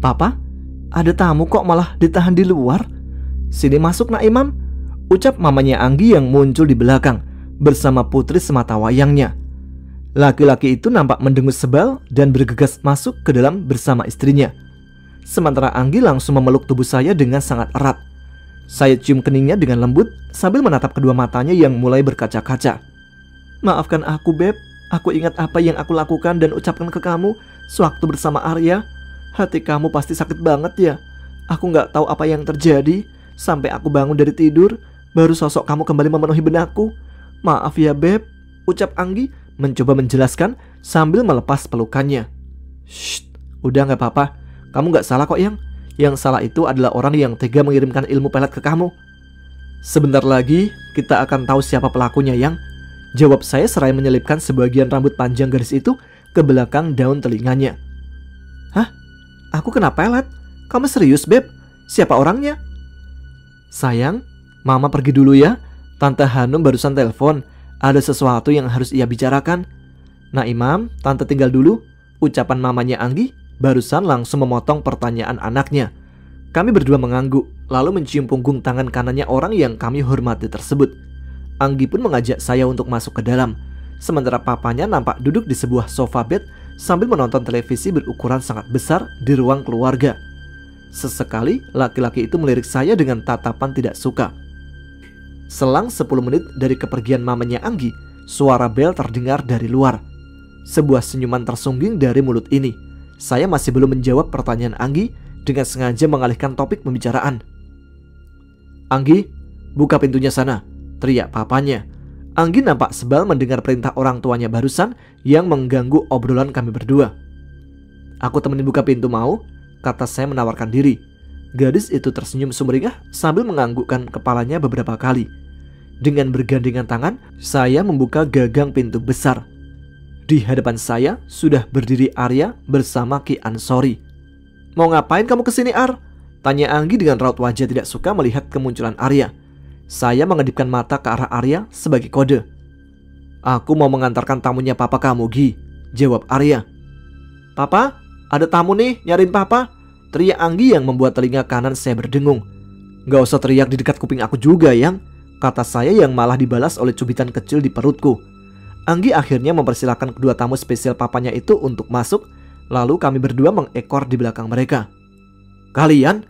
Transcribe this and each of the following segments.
"Papa, ada tamu kok malah ditahan di luar? Sini masuk nak Imam," ucap mamanya Anggi yang muncul di belakang bersama putri semata wayangnya. Laki-laki itu nampak mendengus sebal dan bergegas masuk ke dalam bersama istrinya. Sementara Anggi langsung memeluk tubuh saya dengan sangat erat. Saya cium keningnya dengan lembut sambil menatap kedua matanya yang mulai berkaca-kaca. "Maafkan aku, Beb. Aku ingat apa yang aku lakukan dan ucapkan ke kamu sewaktu bersama Arya. Hati kamu pasti sakit banget ya. Aku gak tahu apa yang terjadi. Sampai aku bangun dari tidur, baru sosok kamu kembali memenuhi benakku. Maaf ya, Beb," ucap Anggi mencoba menjelaskan sambil melepas pelukannya. "Shh, udah gak apa-apa. Kamu gak salah kok, Yang. Yang salah itu adalah orang yang tega mengirimkan ilmu pelet ke kamu. Sebentar lagi kita akan tahu siapa pelakunya, Yang," jawab saya seraya menyelipkan sebagian rambut panjang garis itu ke belakang daun telinganya. "Hah? Aku kena pelet? Kamu serius, Beb? Siapa orangnya?" "Sayang, Mama pergi dulu ya. Tante Hanum barusan telepon. Ada sesuatu yang harus ia bicarakan." "Nah Imam, Tante tinggal dulu," ucapan mamanya Anggi barusan langsung memotong pertanyaan anaknya. Kami berdua mengangguk, lalu mencium punggung tangan kanannya orang yang kami hormati tersebut. Anggi pun mengajak saya untuk masuk ke dalam. Sementara papanya nampak duduk di sebuah sofa bed sambil menonton televisi berukuran sangat besar di ruang keluarga. Sesekali laki-laki itu melirik saya dengan tatapan tidak suka. Selang 10 menit dari kepergian mamanya Anggi, suara bel terdengar dari luar. Sebuah senyuman tersungging dari mulut ini. Saya masih belum menjawab pertanyaan Anggi dengan sengaja mengalihkan topik pembicaraan. "Anggi, buka pintunya sana," teriak papanya. Anggi nampak sebal mendengar perintah orang tuanya barusan yang mengganggu obrolan kami berdua. "Aku temenin buka pintu mau?" kata saya menawarkan diri. Gadis itu tersenyum sumringah sambil menganggukkan kepalanya beberapa kali. Dengan bergandengan tangan, saya membuka gagang pintu besar. Di hadapan saya sudah berdiri Arya bersama Ki Ansori. "Mau ngapain kamu kesini, Ar?" tanya Anggi dengan raut wajah tidak suka melihat kemunculan Arya. Saya mengedipkan mata ke arah Arya sebagai kode. "Aku mau mengantarkan tamunya papa kamu, Gi," jawab Arya. "Papa, ada tamu nih, nyariin papa," teriak Anggi yang membuat telinga kanan saya berdengung. "Gak usah teriak di dekat kuping aku juga, Yang," kata saya yang malah dibalas oleh cubitan kecil di perutku. Anggi akhirnya mempersilahkan kedua tamu spesial papanya itu untuk masuk, lalu kami berdua mengekor di belakang mereka. "Kalian?"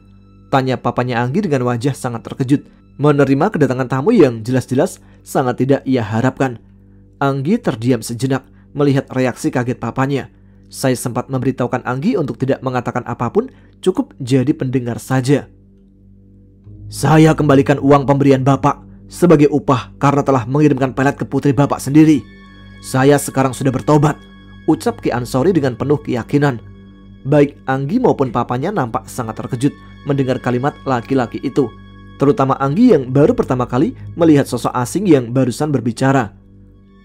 tanya papanya Anggi dengan wajah sangat terkejut menerima kedatangan tamu yang jelas-jelas sangat tidak ia harapkan. Anggi terdiam sejenak melihat reaksi kaget papanya. Saya sempat memberitahukan Anggi untuk tidak mengatakan apapun, cukup jadi pendengar saja. "Saya kembalikan uang pemberian Bapak sebagai upah karena telah mengirimkan pelet ke putri Bapak sendiri. Saya sekarang sudah bertobat," ucap Ki Ansori dengan penuh keyakinan. Baik Anggi maupun papanya nampak sangat terkejut mendengar kalimat laki-laki itu, terutama Anggi yang baru pertama kali melihat sosok asing yang barusan berbicara.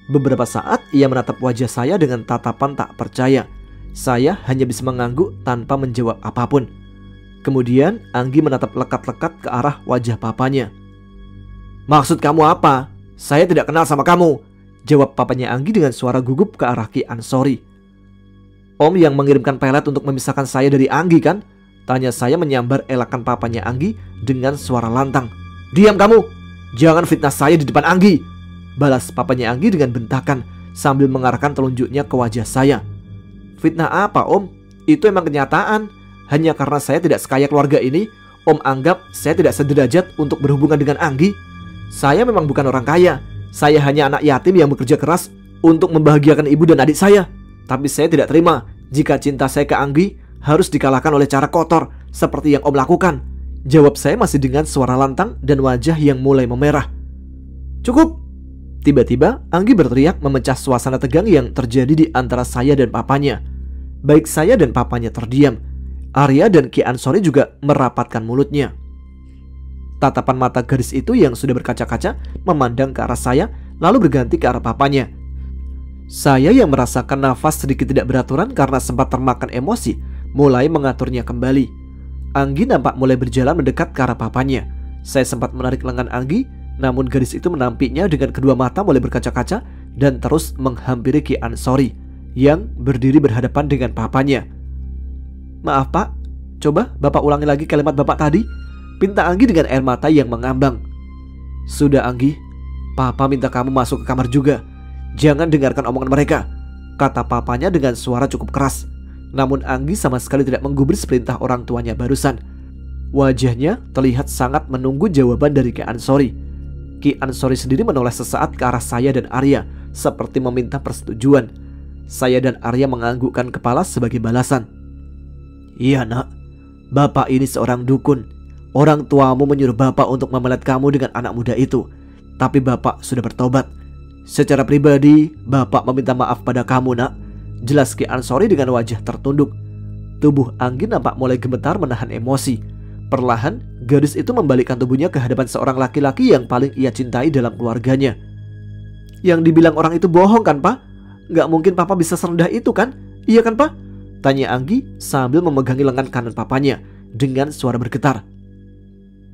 Beberapa saat ia menatap wajah saya dengan tatapan tak percaya. Saya hanya bisa mengangguk tanpa menjawab apapun. Kemudian Anggi menatap lekat-lekat ke arah wajah papanya. "Maksud kamu apa? Saya tidak kenal sama kamu," jawab papanya Anggi dengan suara gugup ke arah Ki Ansori. "Om yang mengirimkan pelet untuk memisahkan saya dari Anggi kan?" tanya saya menyambar elakan papanya Anggi dengan suara lantang. "Diam kamu! Jangan fitnah saya di depan Anggi!" balas papanya Anggi dengan bentakan sambil mengarahkan telunjuknya ke wajah saya. "Fitnah apa, Om? Itu emang kenyataan. Hanya karena saya tidak sekaya keluarga ini, Om anggap saya tidak sederajat untuk berhubungan dengan Anggi. Saya memang bukan orang kaya. Saya hanya anak yatim yang bekerja keras untuk membahagiakan ibu dan adik saya. Tapi saya tidak terima jika cinta saya ke Anggi harus dikalahkan oleh cara kotor seperti yang Om lakukan," jawab saya masih dengan suara lantang dan wajah yang mulai memerah. "Cukup!" Tiba-tiba Anggi berteriak memecah suasana tegang yang terjadi di antara saya dan papanya. Baik saya dan papanya terdiam. Arya dan Ki Ansori juga merapatkan mulutnya. Tatapan mata gadis itu yang sudah berkaca-kaca memandang ke arah saya, lalu berganti ke arah papanya. Saya yang merasakan nafas sedikit tidak beraturan karena sempat termakan emosi, mulai mengaturnya kembali. Anggi nampak mulai berjalan mendekat ke arah papanya. Saya sempat menarik lengan Anggi, namun gadis itu menampiknya dengan kedua mata mulai berkaca-kaca dan terus menghampiri Ki Ansori yang berdiri berhadapan dengan papanya. "Maaf Pak, Coba Bapak ulangi lagi kalimat Bapak tadi, pinta Anggi dengan air mata yang mengambang. Sudah Anggi, Papa minta kamu masuk ke kamar juga. Jangan dengarkan omongan mereka, kata papanya dengan suara cukup keras. Namun Anggi sama sekali tidak menggubris perintah orang tuanya barusan. Wajahnya terlihat sangat menunggu jawaban dari Ki Ansori. Ki Ansori sendiri menoleh sesaat ke arah saya dan Arya, seperti meminta persetujuan. Saya dan Arya menganggukkan kepala sebagai balasan. Iya nak, Bapak ini seorang dukun. Orang tuamu menyuruh Bapak untuk memelet kamu dengan anak muda itu. Tapi Bapak sudah bertobat. Secara pribadi, Bapak meminta maaf pada kamu nak, jelas Ki Ansori dengan wajah tertunduk. Tubuh Anggi nampak mulai gemetar menahan emosi. Perlahan, gadis itu membalikkan tubuhnya ke hadapan seorang laki-laki yang paling ia cintai dalam keluarganya. Yang dibilang orang itu bohong kan Pak? Gak mungkin Papa bisa serendah itu kan? Iya kan Pak? Tanya Anggi sambil memegangi lengan kanan papanya dengan suara bergetar.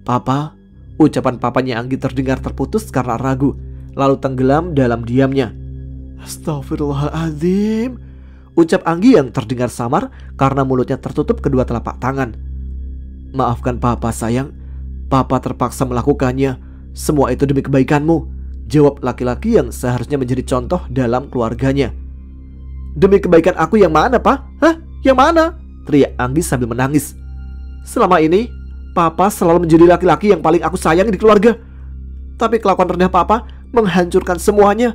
Papa, ucapan papanya Anggi terdengar terputus karena ragu, lalu tenggelam dalam diamnya. Astagfirullahaladzim, ucap Anggi yang terdengar samar karena mulutnya tertutup kedua telapak tangan. Maafkan Papa sayang, Papa terpaksa melakukannya. Semua itu demi kebaikanmu, jawab laki-laki yang seharusnya menjadi contoh dalam keluarganya. Demi kebaikan aku yang mana Pak? Hah? Yang mana? Teriak Anggi sambil menangis. Selama ini Papa selalu menjadi laki-laki yang paling aku sayangi di keluarga. Tapi kelakuan rendah Papa menghancurkan semuanya.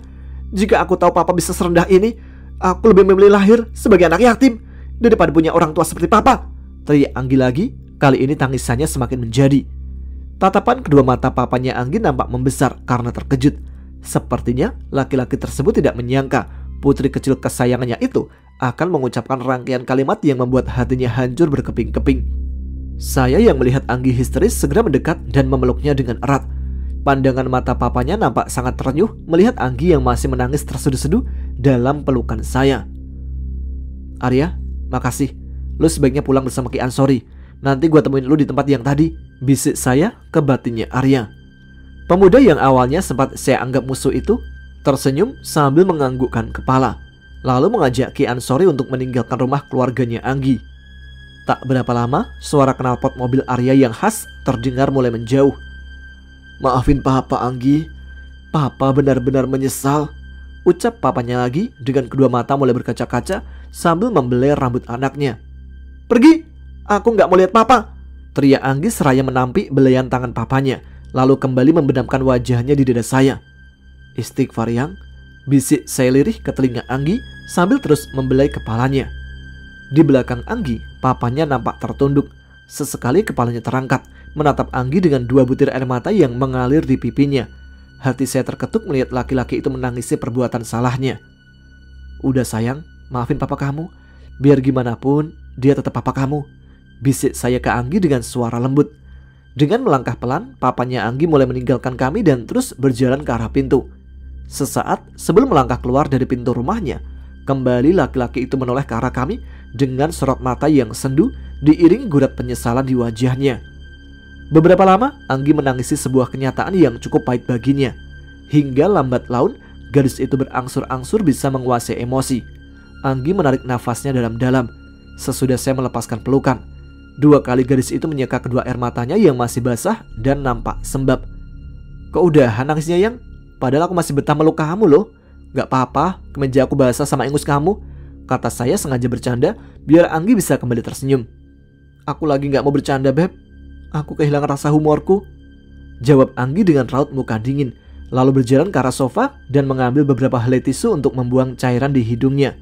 Jika aku tahu Papa bisa serendah ini, aku lebih memilih lahir sebagai anak yatim daripada punya orang tua seperti Papa, teriak Anggi lagi. Kali ini tangisannya semakin menjadi. Tatapan kedua mata papanya Anggi nampak membesar karena terkejut. Sepertinya laki-laki tersebut tidak menyangka putri kecil kesayangannya itu akan mengucapkan rangkaian kalimat yang membuat hatinya hancur berkeping-keping. Saya yang melihat Anggi histeris segera mendekat dan memeluknya dengan erat. Pandangan mata papanya nampak sangat terenyuh melihat Anggi yang masih menangis terseduh-seduh dalam pelukan saya. Arya, makasih. Lu sebaiknya pulang bersama Ki Ansori. Nanti gua temuin lu di tempat yang tadi, bisik saya ke batinnya Arya. Pemuda yang awalnya sempat saya anggap musuh itu tersenyum sambil menganggukkan kepala, lalu mengajak Ki Ansori untuk meninggalkan rumah keluarganya Anggi. Tak berapa lama, suara knalpot mobil Arya yang khas terdengar mulai menjauh. Maafin Papa Anggi, Papa benar-benar menyesal, ucap papanya lagi dengan kedua mata mulai berkaca-kaca sambil membelai rambut anaknya. Pergi! Aku gak mau lihat Papa, teriak Anggi seraya menampi belayan tangan papanya, lalu kembali membenamkan wajahnya di dada saya. Istighfar yang, bisik saya lirih ke telinga Anggi sambil terus membelai kepalanya. Di belakang Anggi, papanya nampak tertunduk. Sesekali kepalanya terangkat, menatap Anggi dengan dua butir air mata yang mengalir di pipinya. Hati saya terketuk melihat laki-laki itu menangisi perbuatan salahnya. Udah sayang, maafin Papa kamu. Biar gimana pun, dia tetap Papa kamu, bisik saya ke Anggi dengan suara lembut. Dengan melangkah pelan, papanya Anggi mulai meninggalkan kami dan terus berjalan ke arah pintu. Sesaat sebelum melangkah keluar dari pintu rumahnya, kembali laki-laki itu menoleh ke arah kami dengan sorot mata yang sendu diiring gurat penyesalan di wajahnya. Beberapa lama, Anggi menangisi sebuah kenyataan yang cukup pahit baginya. Hingga lambat laun, gadis itu berangsur-angsur bisa menguasai emosi. Anggi menarik nafasnya dalam-dalam. Sesudah saya melepaskan pelukan, dua kali gadis itu menyeka kedua air matanya yang masih basah dan nampak sembab. Kok udahan nangisnya yang? Padahal aku masih betah meluk kamu loh. Gak apa-apa, kemeja aku basah sama ingus kamu, kata saya sengaja bercanda biar Anggi bisa kembali tersenyum. Aku lagi gak mau bercanda Beb, aku kehilangan rasa humorku, jawab Anggi dengan raut muka dingin, lalu berjalan ke arah sofa dan mengambil beberapa helai tisu untuk membuang cairan di hidungnya.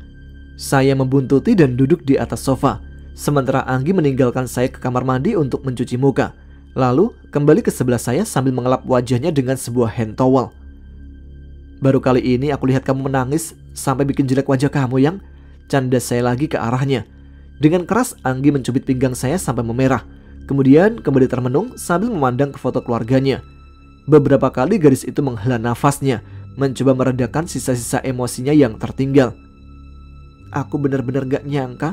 Saya membuntuti dan duduk di atas sofa, sementara Anggi meninggalkan saya ke kamar mandi untuk mencuci muka, lalu kembali ke sebelah saya sambil mengelap wajahnya dengan sebuah hand towel. Baru kali ini aku lihat kamu menangis sampai bikin jelek wajah kamu yang, canda saya lagi ke arahnya. Dengan keras Anggi mencubit pinggang saya sampai memerah, kemudian kembali termenung sambil memandang ke foto keluarganya. Beberapa kali gadis itu menghela nafasnya, mencoba meredakan sisa-sisa emosinya yang tertinggal. Aku benar-benar gak nyangka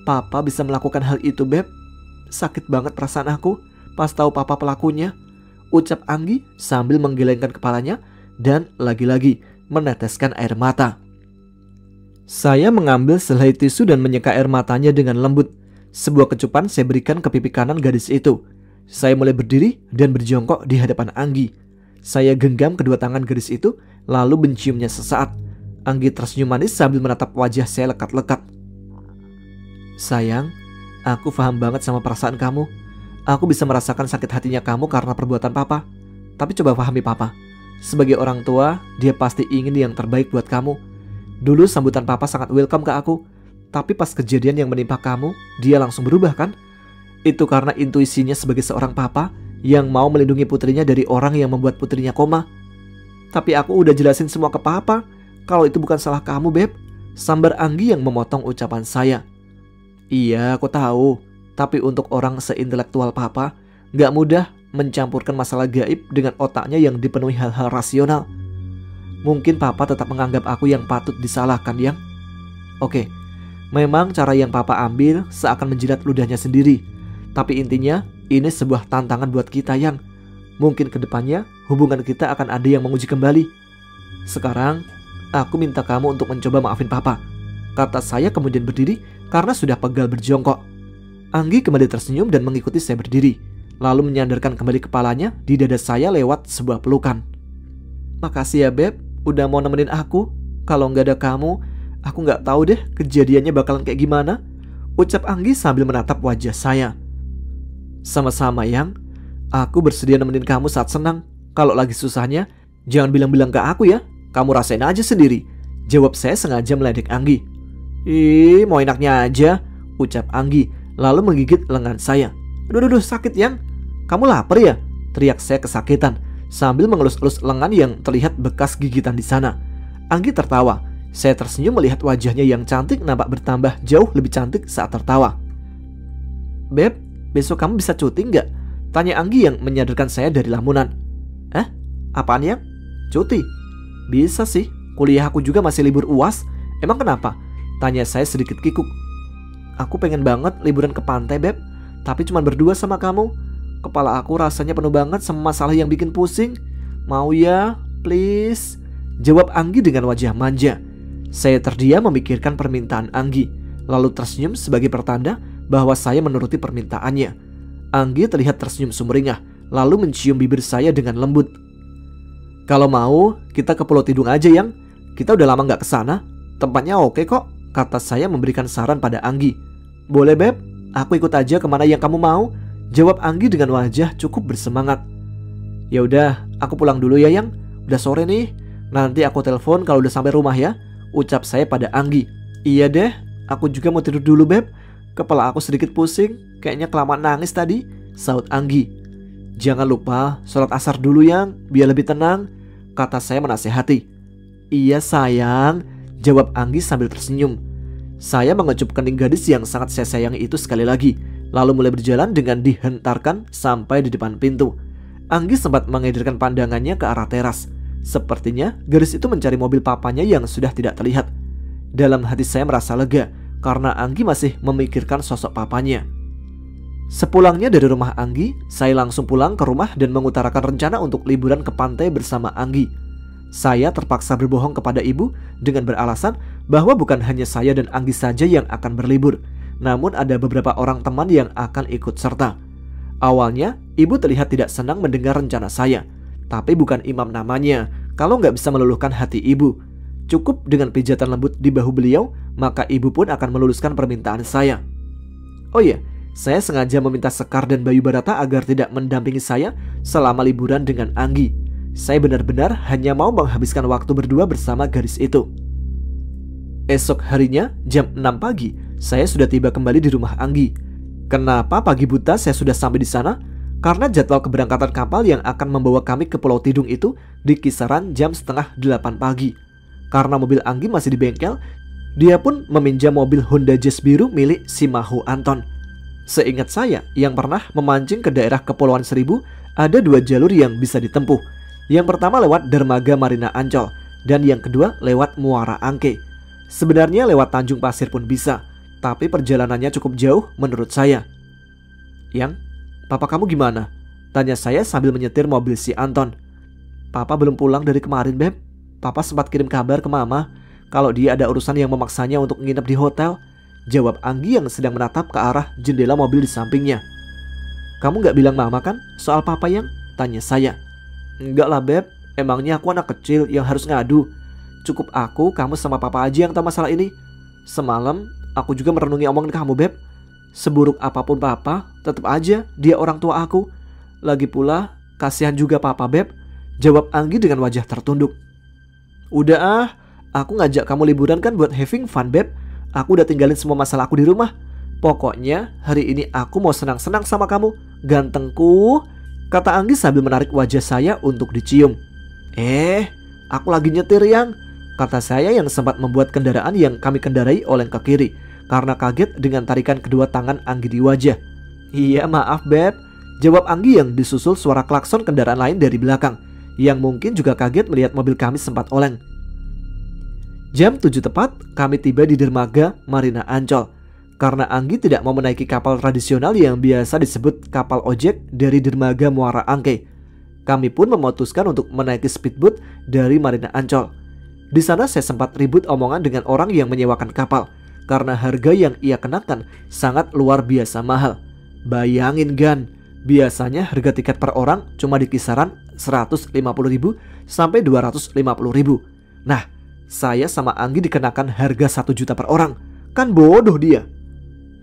Papa bisa melakukan hal itu Beb. Sakit banget perasaan aku pas tahu Papa pelakunya, ucap Anggi sambil menggelengkan kepalanya dan lagi-lagi meneteskan air mata. Saya mengambil sehelai tisu dan menyeka air matanya dengan lembut. Sebuah kecupan saya berikan ke pipi kanan gadis itu. Saya mulai berdiri dan berjongkok di hadapan Anggi. Saya genggam kedua tangan gadis itu lalu menciumnya sesaat. Anggi tersenyum manis sambil menatap wajah saya lekat-lekat. Sayang, aku paham banget sama perasaan kamu. Aku bisa merasakan sakit hatinya kamu karena perbuatan papa. Tapi coba pahami papa. Sebagai orang tua, dia pasti ingin yang terbaik buat kamu. Dulu sambutan papa sangat welcome ke aku. Tapi pas kejadian yang menimpa kamu, dia langsung berubah kan? Itu karena intuisinya sebagai seorang papa yang mau melindungi putrinya dari orang yang membuat putrinya koma. Tapi aku udah jelasin semua ke papa kalau itu bukan salah kamu, Beb. Sambar Anggi yang memotong ucapan saya. Iya, aku tahu. Tapi untuk orang seintelektual papa, gak mudah mencampurkan masalah gaib dengan otaknya yang dipenuhi hal-hal rasional. Mungkin papa tetap menganggap aku yang patut disalahkan, Yang. Oke, memang cara yang papa ambil seakan menjilat ludahnya sendiri. Tapi intinya, ini sebuah tantangan buat kita, Yang. Mungkin kedepannya hubungan kita akan ada yang menguji kembali. Sekarang, aku minta kamu untuk mencoba maafin papa, kata saya kemudian berdiri karena sudah pegal berjongkok. Anggi kembali tersenyum dan mengikuti saya berdiri, lalu menyandarkan kembali kepalanya di dada saya lewat sebuah pelukan. Makasih ya, Beb, udah mau nemenin aku. Kalau nggak ada kamu, aku nggak tahu deh kejadiannya bakalan kayak gimana, ucap Anggi sambil menatap wajah saya. Sama-sama, Yang. Aku bersedia nemenin kamu saat senang. Kalau lagi susahnya, jangan bilang-bilang ke aku ya. Kamu rasain aja sendiri, jawab saya sengaja meledek Anggi. Ih, mau enaknya aja, ucap Anggi, lalu menggigit lengan saya. Aduh, sakit, Yang. Kamu lapar ya? Teriak saya kesakitan sambil mengelus-elus lengan yang terlihat bekas gigitan di sana. Anggi tertawa. Saya tersenyum melihat wajahnya yang cantik nampak bertambah jauh lebih cantik saat tertawa. Beb, besok kamu bisa cuti nggak? Tanya Anggi yang menyadarkan saya dari lamunan. Apaan, Yang? Cuti? Bisa sih, kuliah aku juga masih libur UAS. Emang kenapa? Tanya saya sedikit kikuk. Aku pengen banget liburan ke pantai, Beb. Tapi cuma berdua sama kamu. Kepala aku rasanya penuh banget sama masalah yang bikin pusing. Mau ya, please, jawab Anggi dengan wajah manja. Saya terdiam memikirkan permintaan Anggi, lalu tersenyum sebagai pertanda bahwa saya menuruti permintaannya. Anggi terlihat tersenyum sumringah, lalu mencium bibir saya dengan lembut. Kalau mau, kita ke Pulau Tidung aja, Yang. Kita udah lama gak kesana. Tempatnya oke kok, kata saya memberikan saran pada Anggi. Boleh, Beb, aku ikut aja kemana yang kamu mau, jawab Anggi dengan wajah cukup bersemangat. Ya udah, aku pulang dulu ya, Yang. Udah sore nih. Nanti aku telepon kalau udah sampai rumah ya, ucap saya pada Anggi. Iya deh, aku juga mau tidur dulu, Beb. Kepala aku sedikit pusing, kayaknya kelamaan nangis tadi, saut Anggi. Jangan lupa sholat asar dulu, Yang, biar lebih tenang, kata saya menasehati. Iya sayang, jawab Anggi sambil tersenyum. Saya mengecup kening gadis yang sangat saya sayangi itu sekali lagi, lalu mulai berjalan dengan dihentarkan sampai di depan pintu. Anggi sempat mengedarkan pandangannya ke arah teras. Sepertinya gadis itu mencari mobil papanya yang sudah tidak terlihat. Dalam hati saya merasa lega karena Anggi masih memikirkan sosok papanya. Sepulangnya dari rumah Anggi, saya langsung pulang ke rumah dan mengutarakan rencana untuk liburan ke pantai bersama Anggi. Saya terpaksa berbohong kepada ibu dengan beralasan bahwa bukan hanya saya dan Anggi saja yang akan berlibur, namun ada beberapa orang teman yang akan ikut serta. Awalnya, ibu terlihat tidak senang mendengar rencana saya, tapi bukan imam namanya kalau nggak bisa meluluhkan hati ibu. Cukup dengan pijatan lembut di bahu beliau, maka ibu pun akan meluluskan permintaan saya. Oh iya, saya sengaja meminta Sekar dan Bayu Barata agar tidak mendampingi saya selama liburan dengan Anggi. Saya benar-benar hanya mau menghabiskan waktu berdua bersama gadis itu. Esok harinya, jam 6 pagi, saya sudah tiba kembali di rumah Anggi. Kenapa pagi buta saya sudah sampai di sana? Karena jadwal keberangkatan kapal yang akan membawa kami ke Pulau Tidung itu di kisaran jam setengah 8 pagi. Karena mobil Anggi masih di bengkel, dia pun meminjam mobil Honda Jazz biru milik si Mahu Anton. Seingat saya, yang pernah memancing ke daerah Kepulauan Seribu, ada 2 jalur yang bisa ditempuh. Yang pertama lewat Dermaga Marina Ancol, dan yang kedua lewat Muara Angke. Sebenarnya lewat Tanjung Pasir pun bisa, tapi perjalanannya cukup jauh menurut saya. Yang, papa kamu gimana? Tanya saya sambil menyetir mobil si Anton. Papa belum pulang dari kemarin, Beb. Papa sempat kirim kabar ke mama kalau dia ada urusan yang memaksanya untuk nginep di hotel, jawab Anggi yang sedang menatap ke arah jendela mobil di sampingnya. Kamu gak bilang mama kan soal papa yang? Tanya saya. Enggak lah beb, emangnya aku anak kecil yang harus ngadu. Cukup aku, kamu sama papa aja yang tahu masalah ini. Semalam aku juga merenungi omongan kamu beb. Seburuk apapun papa, tetap aja dia orang tua aku. Lagi pula kasihan juga papa beb, jawab Anggi dengan wajah tertunduk. Udah ah, aku ngajak kamu liburan kan buat having fun beb. Aku udah tinggalin semua masalah aku di rumah. Pokoknya hari ini aku mau senang-senang sama kamu, gantengku, kata Anggi sambil menarik wajah saya untuk dicium. Aku lagi nyetir yang, kata saya yang sempat membuat kendaraan yang kami kendarai oleng ke kiri karena kaget dengan tarikan kedua tangan Anggi di wajah. Iya maaf beb, jawab Anggi yang disusul suara klakson kendaraan lain dari belakang yang mungkin juga kaget melihat mobil kami sempat oleng. Jam 7 tepat kami tiba di dermaga Marina Ancol. Karena Anggi tidak mau menaiki kapal tradisional yang biasa disebut kapal ojek dari dermaga Muara Angke, kami pun memutuskan untuk menaiki speedboat dari Marina Ancol. Di sana saya sempat ribut omongan dengan orang yang menyewakan kapal karena harga yang ia kenakan sangat luar biasa mahal. Bayangin Gan, biasanya harga tiket per orang cuma di kisaran 150.000 sampai 250.000. Nah, saya sama Anggi dikenakan harga 1 juta per orang. Kan bodoh dia.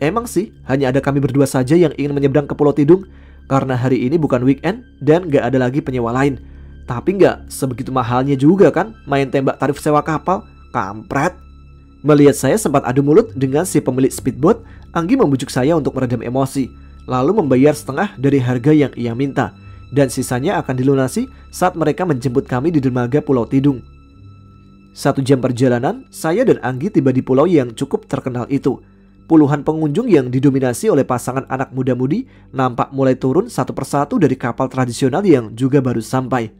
Emang sih, hanya ada kami berdua saja yang ingin menyeberang ke Pulau Tidung karena hari ini bukan weekend dan gak ada lagi penyewa lain. Tapi gak sebegitu mahalnya juga kan main tembak tarif sewa kapal, kampret. Melihat saya sempat adu mulut dengan si pemilik speedboat, Anggi membujuk saya untuk meredam emosi, lalu membayar setengah dari harga yang ia minta, dan sisanya akan dilunasi saat mereka menjemput kami di dermaga Pulau Tidung. 1 jam perjalanan, saya dan Anggi tiba di pulau yang cukup terkenal itu. Puluhan pengunjung yang didominasi oleh pasangan anak muda-mudi nampak mulai turun satu persatu dari kapal tradisional yang juga baru sampai.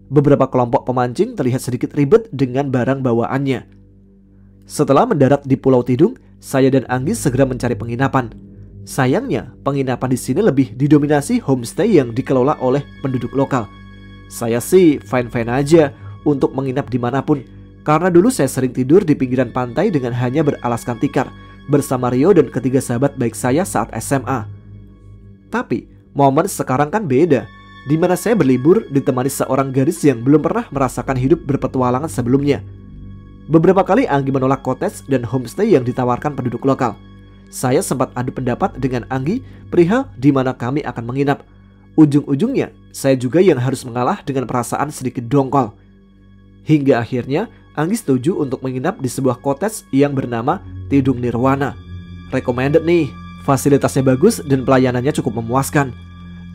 Beberapa kelompok pemancing terlihat sedikit ribet dengan barang bawaannya. Setelah mendarat di Pulau Tidung, saya dan Anggi segera mencari penginapan. Sayangnya, penginapan di sini lebih didominasi homestay yang dikelola oleh penduduk lokal. Saya sih fine-fine aja untuk menginap dimanapun, karena dulu saya sering tidur di pinggiran pantai dengan hanya beralaskan tikar bersama Rio dan ketiga sahabat baik saya saat SMA. Tapi momen sekarang kan beda, di mana saya berlibur ditemani seorang gadis yang belum pernah merasakan hidup berpetualangan sebelumnya. Beberapa kali Anggi menolak cottage dan homestay yang ditawarkan penduduk lokal. Saya sempat adu pendapat dengan Anggi perihal di mana kami akan menginap. Ujung-ujungnya saya juga yang harus mengalah dengan perasaan sedikit dongkol. Hingga akhirnya Anggi setuju untuk menginap di sebuah cottage yang bernama Tidung Nirwana. Recommended nih, fasilitasnya bagus dan pelayanannya cukup memuaskan.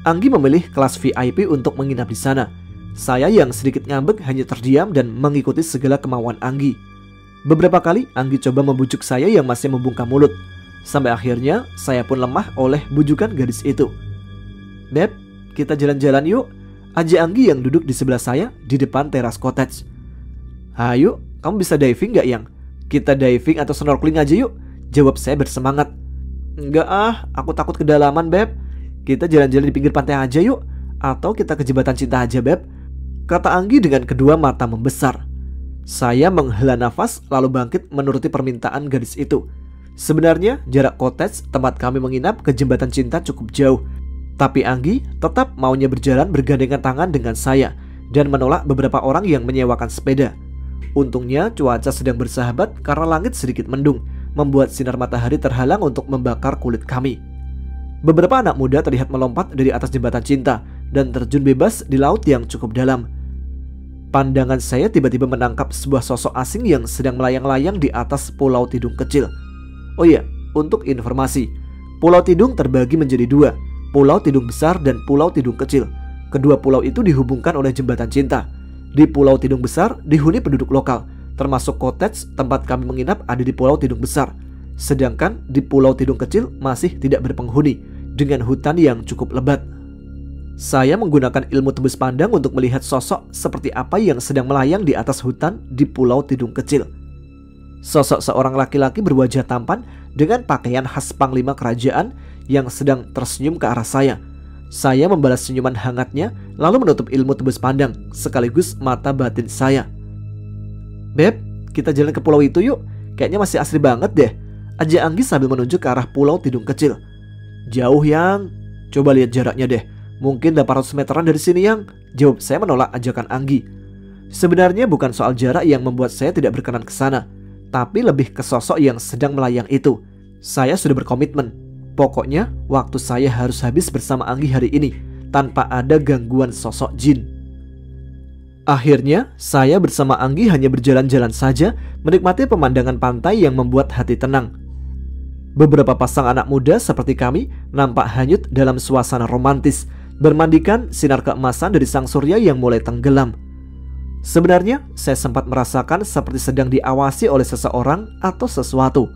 Anggi memilih kelas VIP untuk menginap di sana. Saya yang sedikit ngambek hanya terdiam dan mengikuti segala kemauan Anggi. Beberapa kali Anggi coba membujuk saya yang masih membungkam mulut. Sampai akhirnya saya pun lemah oleh bujukan gadis itu. Beb, kita jalan-jalan yuk, ajak Anggi yang duduk di sebelah saya di depan teras cottage. Ayo, kamu bisa diving gak yang? Kita diving atau snorkeling aja yuk, jawab saya bersemangat. Enggak ah, aku takut kedalaman beb. Kita jalan-jalan di pinggir pantai aja yuk, atau kita ke jembatan cinta aja beb, kata Anggi dengan kedua mata membesar. Saya menghela nafas lalu bangkit menuruti permintaan gadis itu. Sebenarnya jarak cottage tempat kami menginap ke jembatan cinta cukup jauh, tapi Anggi tetap maunya berjalan bergandengan tangan dengan saya dan menolak beberapa orang yang menyewakan sepeda. Untungnya cuaca sedang bersahabat karena langit sedikit mendung, membuat sinar matahari terhalang untuk membakar kulit kami. Beberapa anak muda terlihat melompat dari atas jembatan cinta dan terjun bebas di laut yang cukup dalam. Pandangan saya tiba-tiba menangkap sebuah sosok asing yang sedang melayang-layang di atas Pulau Tidung kecil. Oh iya, untuk informasi, Pulau Tidung terbagi menjadi 2, Pulau Tidung Besar dan Pulau Tidung Kecil. Kedua pulau itu dihubungkan oleh jembatan cinta. Di Pulau Tidung Besar dihuni penduduk lokal, termasuk cottage tempat kami menginap ada di Pulau Tidung Besar. Sedangkan di Pulau Tidung Kecil masih tidak berpenghuni, dengan hutan yang cukup lebat. Saya menggunakan ilmu tembus pandang untuk melihat sosok seperti apa yang sedang melayang di atas hutan di Pulau Tidung Kecil. Sosok seorang laki-laki berwajah tampan dengan pakaian khas panglima kerajaan yang sedang tersenyum ke arah saya. Saya membalas senyuman hangatnya lalu menutup ilmu tembus pandang sekaligus mata batin saya. Beb, kita jalan ke pulau itu yuk. Kayaknya masih asri banget deh. ajak Anggi sambil menunjuk ke arah Pulau Tidung Kecil. "Jauh, Yang. Coba lihat jaraknya deh. Mungkin 800 meteran dari sini, Yang," jawab saya menolak ajakan Anggi. Sebenarnya bukan soal jarak yang membuat saya tidak berkenan ke sana, tapi lebih ke sosok yang sedang melayang itu. Saya sudah berkomitmen. Pokoknya waktu saya harus habis bersama Anggi hari ini, tanpa ada gangguan sosok jin. Akhirnya saya bersama Anggi hanya berjalan-jalan saja, menikmati pemandangan pantai yang membuat hati tenang. Beberapa pasang anak muda seperti kami nampak hanyut dalam suasana romantis, bermandikan sinar keemasan dari sang surya yang mulai tenggelam. Sebenarnya saya sempat merasakan seperti sedang diawasi oleh seseorang atau sesuatu.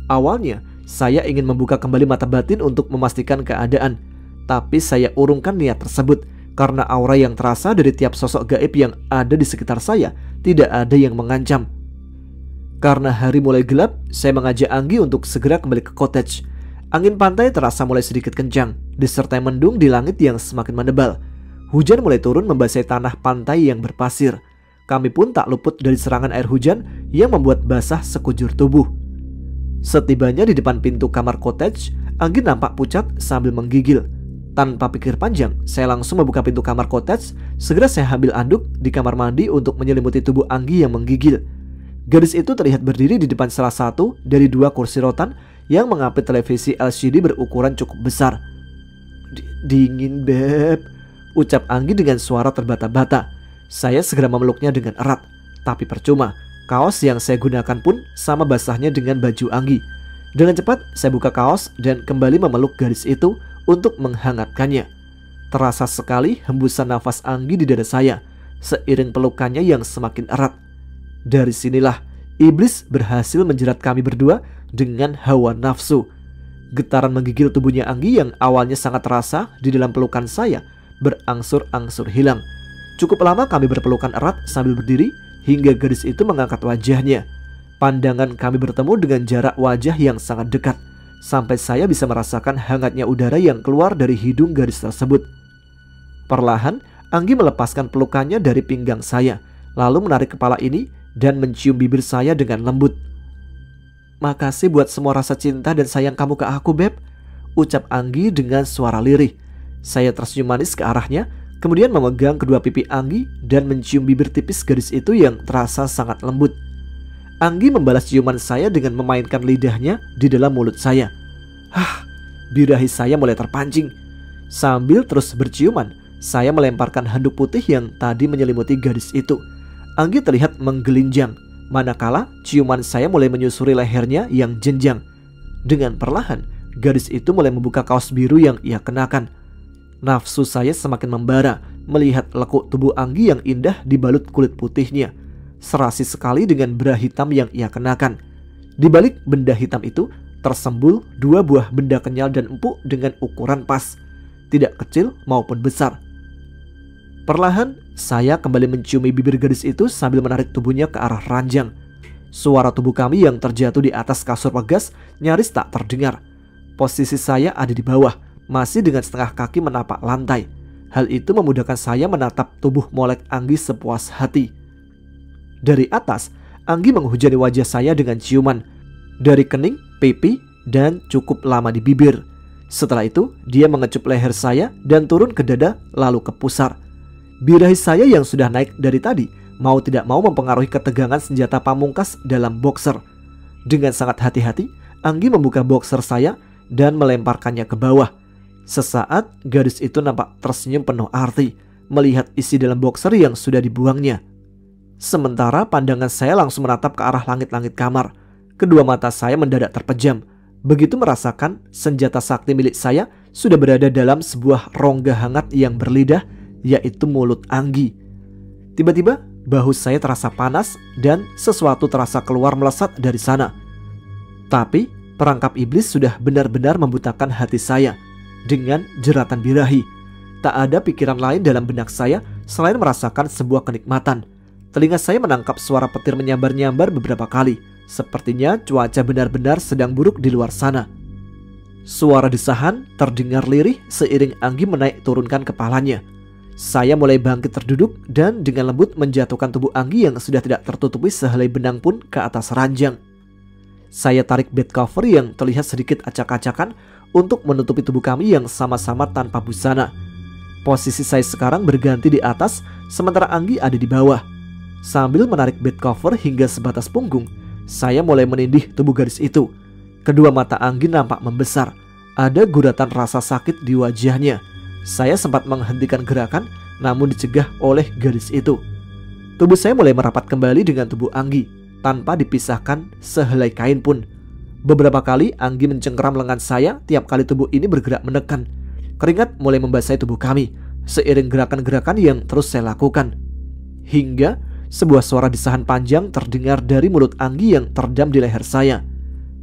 Awalnya saya ingin membuka kembali mata batin untuk memastikan keadaan, tapi saya urungkan niat tersebut karena aura yang terasa dari tiap sosok gaib yang ada di sekitar saya tidak ada yang mengancam. Karena hari mulai gelap, saya mengajak Anggi untuk segera kembali ke cottage. Angin pantai terasa mulai sedikit kencang, disertai mendung di langit yang semakin menebal. Hujan mulai turun membasahi tanah pantai yang berpasir. Kami pun tak luput dari serangan air hujan yang membuat basah sekujur tubuh. Setibanya di depan pintu kamar cottage, Anggi nampak pucat sambil menggigil. Tanpa pikir panjang, saya langsung membuka pintu kamar cottage. Segera saya ambil anduk di kamar mandi untuk menyelimuti tubuh Anggi yang menggigil. Gadis itu terlihat berdiri di depan salah satu dari dua kursi rotan yang mengapit televisi LCD berukuran cukup besar. "Dingin, Beb," ucap Anggi dengan suara terbata-bata. Saya segera memeluknya dengan erat, tapi percuma. Kaos yang saya gunakan pun sama basahnya dengan baju Anggi. Dengan cepat saya buka kaos dan kembali memeluk gadis itu untuk menghangatkannya. Terasa sekali hembusan nafas Anggi di dada saya, seiring pelukannya yang semakin erat. Dari sinilah iblis berhasil menjerat kami berdua dengan hawa nafsu. Getaran menggigil tubuhnya Anggi yang awalnya sangat terasa di dalam pelukan saya berangsur-angsur hilang. Cukup lama kami berpelukan erat sambil berdiri hingga gadis itu mengangkat wajahnya. Pandangan kami bertemu dengan jarak wajah yang sangat dekat, sampai saya bisa merasakan hangatnya udara yang keluar dari hidung gadis tersebut. Perlahan, Anggi melepaskan pelukannya dari pinggang saya, lalu menarik kepala ini dan mencium bibir saya dengan lembut. "Makasih buat semua rasa cinta dan sayang kamu ke aku, Beb," ucap Anggi dengan suara lirih. Saya tersenyum manis ke arahnya, kemudian memegang kedua pipi Anggi dan mencium bibir tipis gadis itu yang terasa sangat lembut. Anggi membalas ciuman saya dengan memainkan lidahnya di dalam mulut saya. Birahi saya mulai terpancing. Sambil terus berciuman, saya melemparkan handuk putih yang tadi menyelimuti gadis itu. Anggi terlihat menggelinjang, manakala ciuman saya mulai menyusuri lehernya yang jenjang. Dengan perlahan, gadis itu mulai membuka kaos biru yang ia kenakan. Nafsu saya semakin membara melihat lekuk tubuh Anggi yang indah dibalut kulit putihnya. Serasi sekali dengan bra hitam yang ia kenakan. Di balik benda hitam itu tersembul dua buah benda kenyal dan empuk dengan ukuran pas, tidak kecil maupun besar. Perlahan, saya kembali menciumi bibir gadis itu sambil menarik tubuhnya ke arah ranjang. Suara tubuh kami yang terjatuh di atas kasur pegas nyaris tak terdengar. Posisi saya ada di bawah, masih dengan setengah kaki menapak lantai. Hal itu memudahkan saya menatap tubuh molek Anggi sepuas hati. Dari atas, Anggi menghujani wajah saya dengan ciuman dari kening, pipi, dan cukup lama di bibir. Setelah itu, dia mengecup leher saya dan turun ke dada lalu ke pusar. Birahi saya yang sudah naik dari tadi mau tidak mau mempengaruhi ketegangan senjata pamungkas dalam boxer. Dengan sangat hati-hati, Anggi membuka boxer saya dan melemparkannya ke bawah. Sesaat, gadis itu nampak tersenyum penuh arti melihat isi dalam boxer yang sudah dibuangnya. Sementara pandangan saya langsung menatap ke arah langit-langit kamar. Kedua mata saya mendadak terpejam begitu merasakan senjata sakti milik saya sudah berada dalam sebuah rongga hangat yang berlidah, yaitu mulut Anggi. Tiba-tiba bahu saya terasa panas dan sesuatu terasa keluar melesat dari sana. Tapi perangkap iblis sudah benar-benar membutakan hati saya dengan jeratan birahi. Tak ada pikiran lain dalam benak saya selain merasakan sebuah kenikmatan. Telinga saya menangkap suara petir menyambar-nyambar beberapa kali. Sepertinya cuaca benar-benar sedang buruk di luar sana. Suara desahan terdengar lirih seiring Anggi menaik turunkan kepalanya. Saya mulai bangkit terduduk dan dengan lembut menjatuhkan tubuh Anggi yang sudah tidak tertutupi sehelai benang pun ke atas ranjang. Saya tarik bed cover yang terlihat sedikit acak-acakan untuk menutupi tubuh kami yang sama-sama tanpa busana. Posisi saya sekarang berganti di atas, sementara Anggi ada di bawah. Sambil menarik bed cover hingga sebatas punggung, saya mulai menindih tubuh gadis itu. Kedua mata Anggi nampak membesar. Ada guratan rasa sakit di wajahnya. Saya sempat menghentikan gerakan, namun dicegah oleh gadis itu. Tubuh saya mulai merapat kembali dengan tubuh Anggi, tanpa dipisahkan sehelai kain pun. Beberapa kali Anggi mencengkeram lengan saya tiap kali tubuh ini bergerak menekan. Keringat mulai membasahi tubuh kami, seiring gerakan-gerakan yang terus saya lakukan. Hingga sebuah suara desahan panjang terdengar dari mulut Anggi yang teredam di leher saya,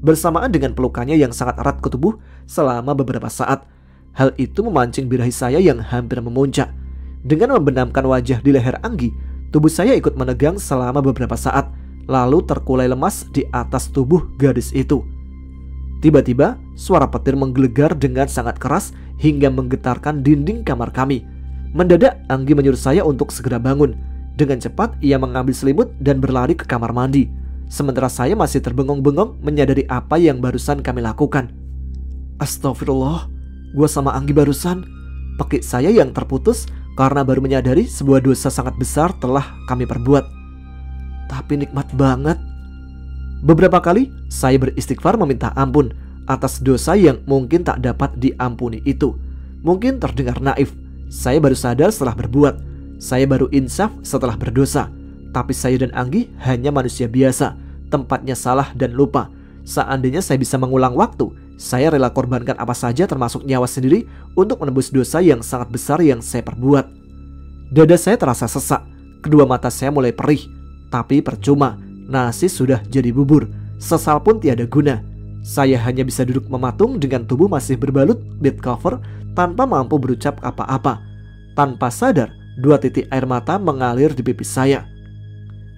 bersamaan dengan pelukannya yang sangat erat ke tubuh selama beberapa saat. Hal itu memancing birahi saya yang hampir memuncak. Dengan membenamkan wajah di leher Anggi, tubuh saya ikut menegang selama beberapa saat, lalu terkulai lemas di atas tubuh gadis itu. Tiba-tiba, suara petir menggelegar dengan sangat keras hingga menggetarkan dinding kamar kami. Mendadak, Anggi menyuruh saya untuk segera bangun. Dengan cepat, ia mengambil selimut dan berlari ke kamar mandi. Sementara saya masih terbengong-bengong menyadari apa yang barusan kami lakukan. Astagfirullah, gue sama Anggi barusan. Pekik saya yang terputus karena baru menyadari sebuah dosa sangat besar telah kami perbuat. Tapi nikmat banget. Beberapa kali saya beristighfar meminta ampun atas dosa yang mungkin tak dapat diampuni itu. Mungkin terdengar naif. Saya baru sadar setelah berbuat. Saya baru insaf setelah berdosa. Tapi saya dan Anggi hanya manusia biasa, tempatnya salah dan lupa. Seandainya saya bisa mengulang waktu, saya rela korbankan apa saja termasuk nyawa sendiri untuk menebus dosa yang sangat besar yang saya perbuat. Dada saya terasa sesak, kedua mata saya mulai perih. Tapi percuma, nasi sudah jadi bubur, sesal pun tiada guna. Saya hanya bisa duduk mematung dengan tubuh masih berbalut bed cover tanpa mampu berucap apa-apa. Tanpa sadar, 2 titik air mata mengalir di pipi saya.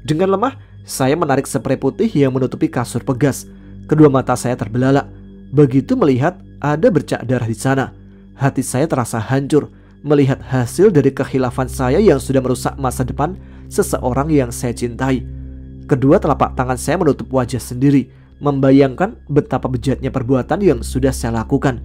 Dengan lemah, saya menarik spray putih yang menutupi kasur pegas. Kedua mata saya terbelalak. Begitu melihat ada bercak darah di sana, hati saya terasa hancur melihat hasil dari kekhilafan saya yang sudah merusak masa depan seseorang yang saya cintai. Kedua telapak tangan saya menutup wajah sendiri, membayangkan betapa bejatnya perbuatan yang sudah saya lakukan.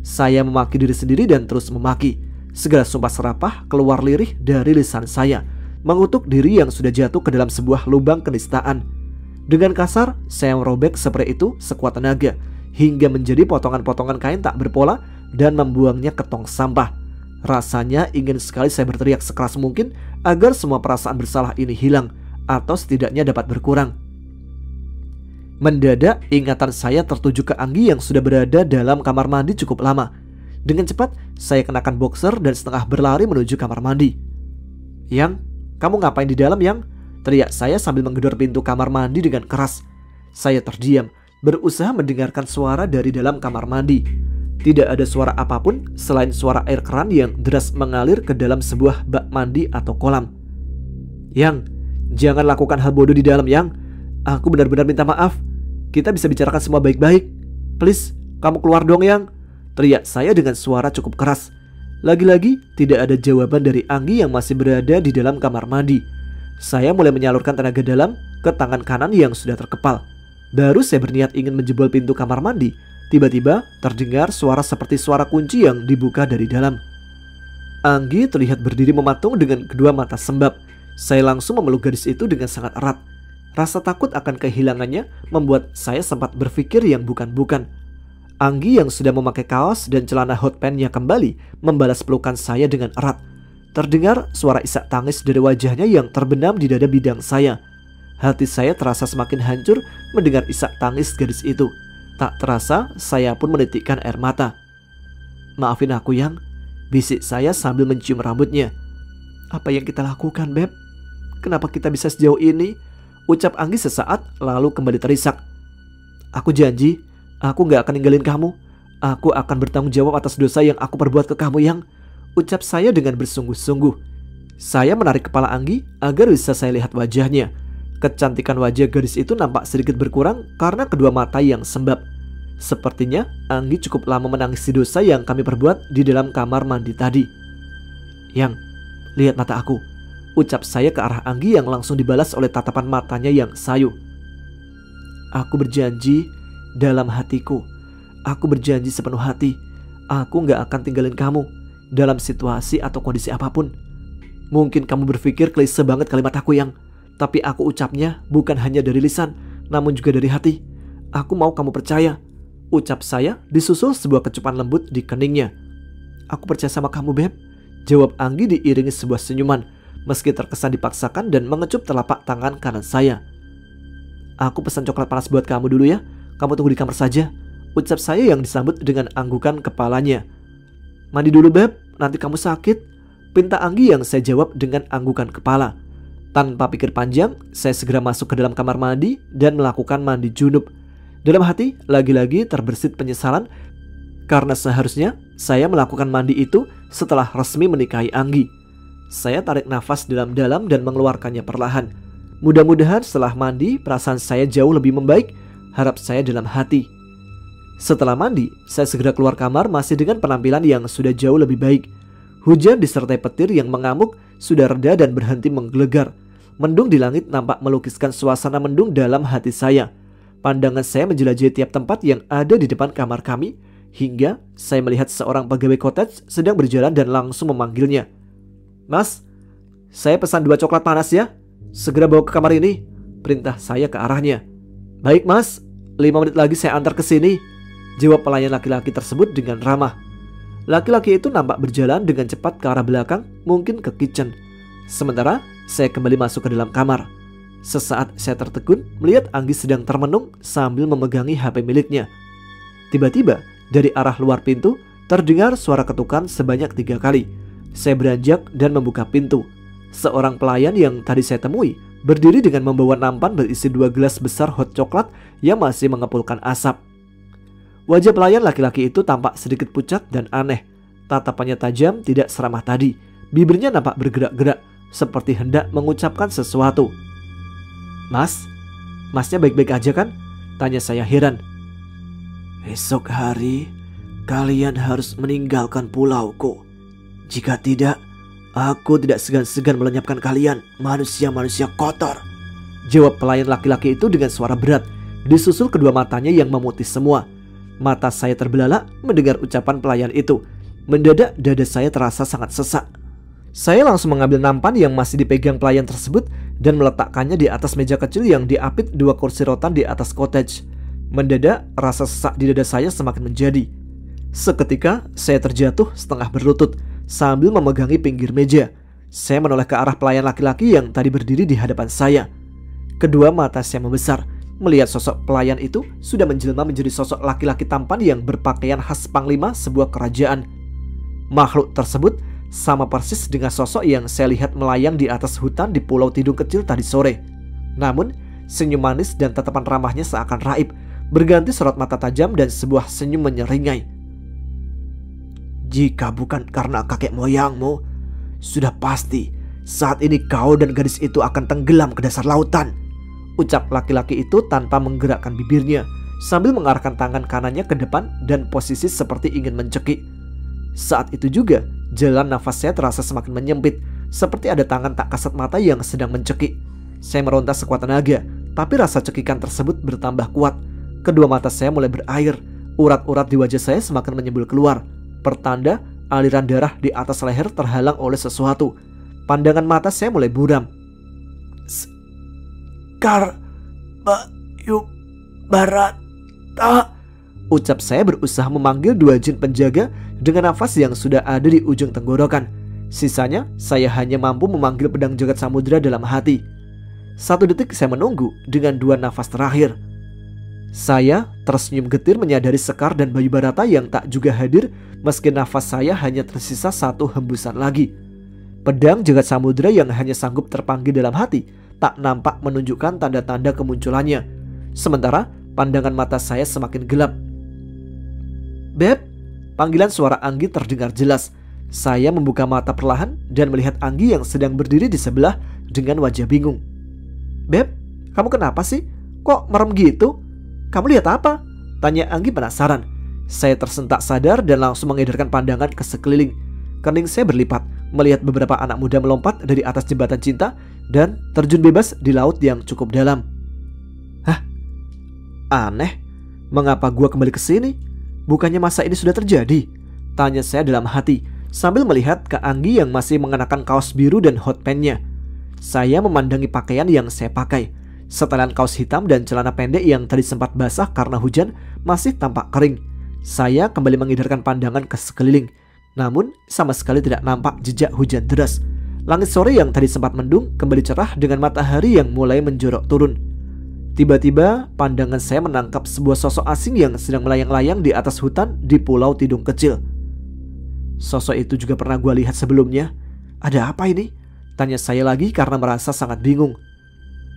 Saya memaki diri sendiri dan terus memaki. Segala sumpah serapah keluar lirih dari lisan saya, mengutuk diri yang sudah jatuh ke dalam sebuah lubang kenistaan. Dengan kasar, saya merobek spray itu sekuat tenaga hingga menjadi potongan-potongan kain tak berpola dan membuangnya ke tong sampah. Rasanya ingin sekali saya berteriak sekeras mungkin agar semua perasaan bersalah ini hilang atau setidaknya dapat berkurang. Mendadak ingatan saya tertuju ke Anggi yang sudah berada dalam kamar mandi cukup lama. Dengan cepat saya kenakan boxer dan setengah berlari menuju kamar mandi. "Yang, kamu ngapain di dalam, Yang?" teriak saya sambil menggedor pintu kamar mandi dengan keras. Saya terdiam, berusaha mendengarkan suara dari dalam kamar mandi. Tidak ada suara apapun selain suara air keran yang deras mengalir ke dalam sebuah bak mandi atau kolam. "Yang, jangan lakukan hal bodoh di dalam, Yang. Aku benar-benar minta maaf. Kita bisa bicarakan semua baik-baik. Please, kamu keluar dong, Yang," teriak saya dengan suara cukup keras. Lagi-lagi tidak ada jawaban dari Anggi yang masih berada di dalam kamar mandi. Saya mulai menyalurkan tenaga dalam ke tangan kanan yang sudah terkepal. Baru saya berniat ingin menjebol pintu kamar mandi, tiba-tiba terdengar suara seperti suara kunci yang dibuka dari dalam. Anggi terlihat berdiri mematung dengan kedua mata sembab. Saya langsung memeluk gadis itu dengan sangat erat. Rasa takut akan kehilangannya membuat saya sempat berpikir yang bukan-bukan. Anggi yang sudah memakai kaos dan celana hot pants-nya kembali membalas pelukan saya dengan erat. Terdengar suara isak tangis dari wajahnya yang terbenam di dada bidang saya. Hati saya terasa semakin hancur mendengar isak tangis gadis itu. Tak terasa saya pun menitikkan air mata. "Maafin aku, Yang," bisik saya sambil mencium rambutnya. "Apa yang kita lakukan, Beb? Kenapa kita bisa sejauh ini?" ucap Anggi sesaat lalu kembali terisak. "Aku janji, aku gak akan ninggalin kamu. Aku akan bertanggung jawab atas dosa yang aku perbuat ke kamu, Yang," ucap saya dengan bersungguh-sungguh. Saya menarik kepala Anggi agar bisa saya lihat wajahnya. Kecantikan wajah gadis itu nampak sedikit berkurang karena kedua mata yang sembab. Sepertinya Anggi cukup lama menangisi dosa yang kami perbuat di dalam kamar mandi tadi. "Yang, lihat mata aku," ucap saya ke arah Anggi yang langsung dibalas oleh tatapan matanya yang sayu. Aku berjanji dalam hatiku. Aku berjanji sepenuh hati. Aku gak akan tinggalin kamu dalam situasi atau kondisi apapun. Mungkin kamu berpikir klise banget kalimat aku yang, tapi aku ucapnya bukan hanya dari lisan, namun juga dari hati. Aku mau kamu percaya. Ucap saya disusul sebuah kecupan lembut di keningnya. Aku percaya sama kamu, Beb. Jawab Anggi diiringi sebuah senyuman, meski terkesan dipaksakan dan mengecup telapak tangan kanan saya. Aku pesan coklat panas buat kamu dulu ya. Kamu tunggu di kamar saja. Ucap saya yang disambut dengan anggukan kepalanya. Mandi dulu, Beb, nanti kamu sakit. Pinta Anggi yang saya jawab dengan anggukan kepala. Tanpa pikir panjang, saya segera masuk ke dalam kamar mandi dan melakukan mandi junub. Dalam hati, lagi-lagi terbersit penyesalan karena seharusnya saya melakukan mandi itu setelah resmi menikahi Anggi. Saya tarik nafas dalam-dalam dan mengeluarkannya perlahan. Mudah-mudahan setelah mandi perasaan saya jauh lebih membaik, harap saya dalam hati. Setelah mandi, saya segera keluar kamar masih dengan penampilan yang sudah jauh lebih baik. Hujan disertai petir yang mengamuk sudah reda dan berhenti menggelegar. Mendung di langit nampak melukiskan suasana mendung dalam hati saya. Pandangan saya menjelajahi tiap tempat yang ada di depan kamar kami, hingga saya melihat seorang pegawai cottage sedang berjalan dan langsung memanggilnya. Mas, saya pesan 2 coklat panas ya. Segera bawa ke kamar ini, perintah saya ke arahnya. Baik mas, 5 menit lagi saya antar ke sini, jawab pelayan laki-laki tersebut dengan ramah. Laki-laki itu nampak berjalan dengan cepat ke arah belakang, mungkin ke kitchen. Sementara saya kembali masuk ke dalam kamar. Sesaat saya tertegun melihat Anggi sedang termenung sambil memegangi HP miliknya. Tiba-tiba dari arah luar pintu terdengar suara ketukan sebanyak 3 kali. Saya beranjak dan membuka pintu. Seorang pelayan yang tadi saya temui berdiri dengan membawa nampan berisi 2 gelas besar hot coklat yang masih mengepulkan asap. Wajah pelayan laki-laki itu tampak sedikit pucat dan aneh. Tatapannya tajam, tidak seramah tadi. Bibirnya nampak bergerak-gerak seperti hendak mengucapkan sesuatu. Masnya baik-baik aja kan? Tanya saya heran. Esok hari kalian harus meninggalkan pulauku. Jika tidak, aku tidak segan-segan melenyapkan kalian, manusia-manusia kotor. Jawab pelayan laki-laki itu dengan suara berat, disusul kedua matanya yang memutih semua. Mata saya terbelalak mendengar ucapan pelayan itu. Mendadak dada saya terasa sangat sesak. Saya langsung mengambil nampan yang masih dipegang pelayan tersebut dan meletakkannya di atas meja kecil yang diapit 2 kursi rotan di atas cottage. Mendadak rasa sesak di dada saya semakin menjadi. Seketika saya terjatuh setengah berlutut sambil memegangi pinggir meja. Saya menoleh ke arah pelayan laki-laki yang tadi berdiri di hadapan saya. Kedua mata saya membesar melihat sosok pelayan itu sudah menjelma menjadi sosok laki-laki tampan yang berpakaian khas panglima sebuah kerajaan. Makhluk tersebut sama persis dengan sosok yang saya lihat melayang di atas hutan di Pulau Tidung kecil tadi sore. Namun senyum manis dan tatapan ramahnya seakan raib, berganti sorot mata tajam dan sebuah senyum menyeringai. Jika bukan karena kakek moyangmu, sudah pasti saat ini kau dan gadis itu akan tenggelam ke dasar lautan, ucap laki-laki itu tanpa menggerakkan bibirnya, sambil mengarahkan tangan kanannya ke depan dan posisi seperti ingin mencekik. Saat itu juga jalan nafas saya terasa semakin menyempit, seperti ada tangan tak kasat mata yang sedang mencekik. Saya meronta sekuat tenaga, tapi rasa cekikan tersebut bertambah kuat. Kedua mata saya mulai berair, urat-urat di wajah saya semakin menyembul keluar, pertanda aliran darah di atas leher terhalang oleh sesuatu. Pandangan mata saya mulai buram. Bayu Barata, ucap saya berusaha memanggil 2 jin penjaga dengan nafas yang sudah ada di ujung tenggorokan. Sisanya saya hanya mampu memanggil pedang jagat samudra dalam hati. 1 detik saya menunggu dengan 2 nafas terakhir. Saya tersenyum getir menyadari Sekar dan Bayu Barata yang tak juga hadir, meski nafas saya hanya tersisa 1 hembusan lagi. Pedang jagat samudra yang hanya sanggup terpanggil dalam hati tak nampak menunjukkan tanda-tanda kemunculannya. Sementara pandangan mata saya semakin gelap. Beb, panggilan suara Anggi terdengar jelas. Saya membuka mata perlahan dan melihat Anggi yang sedang berdiri di sebelah dengan wajah bingung. Beb, kamu kenapa sih? Kok merem gitu? Kamu lihat apa? Tanya Anggi penasaran. Saya tersentak sadar dan langsung mengedarkan pandangan ke sekeliling. Kening saya berlipat melihat beberapa anak muda melompat dari atas jembatan cinta dan terjun bebas di laut yang cukup dalam. Hah? Aneh, mengapa gua kembali ke sini? Bukannya masa ini sudah terjadi? Tanya saya dalam hati sambil melihat ke Anggi yang masih mengenakan kaos biru dan hot pants-nya. Saya memandangi pakaian yang saya pakai. Setelan kaos hitam dan celana pendek yang tadi sempat basah karena hujan masih tampak kering. Saya kembali mengidarkan pandangan ke sekeliling. Namun sama sekali tidak nampak jejak hujan deras. Langit sore yang tadi sempat mendung kembali cerah dengan matahari yang mulai menjorok turun. Tiba-tiba pandangan saya menangkap sebuah sosok asing yang sedang melayang-layang di atas hutan di Pulau Tidung Kecil. Sosok itu juga pernah gue lihat sebelumnya. Ada apa ini? Tanya saya lagi karena merasa sangat bingung.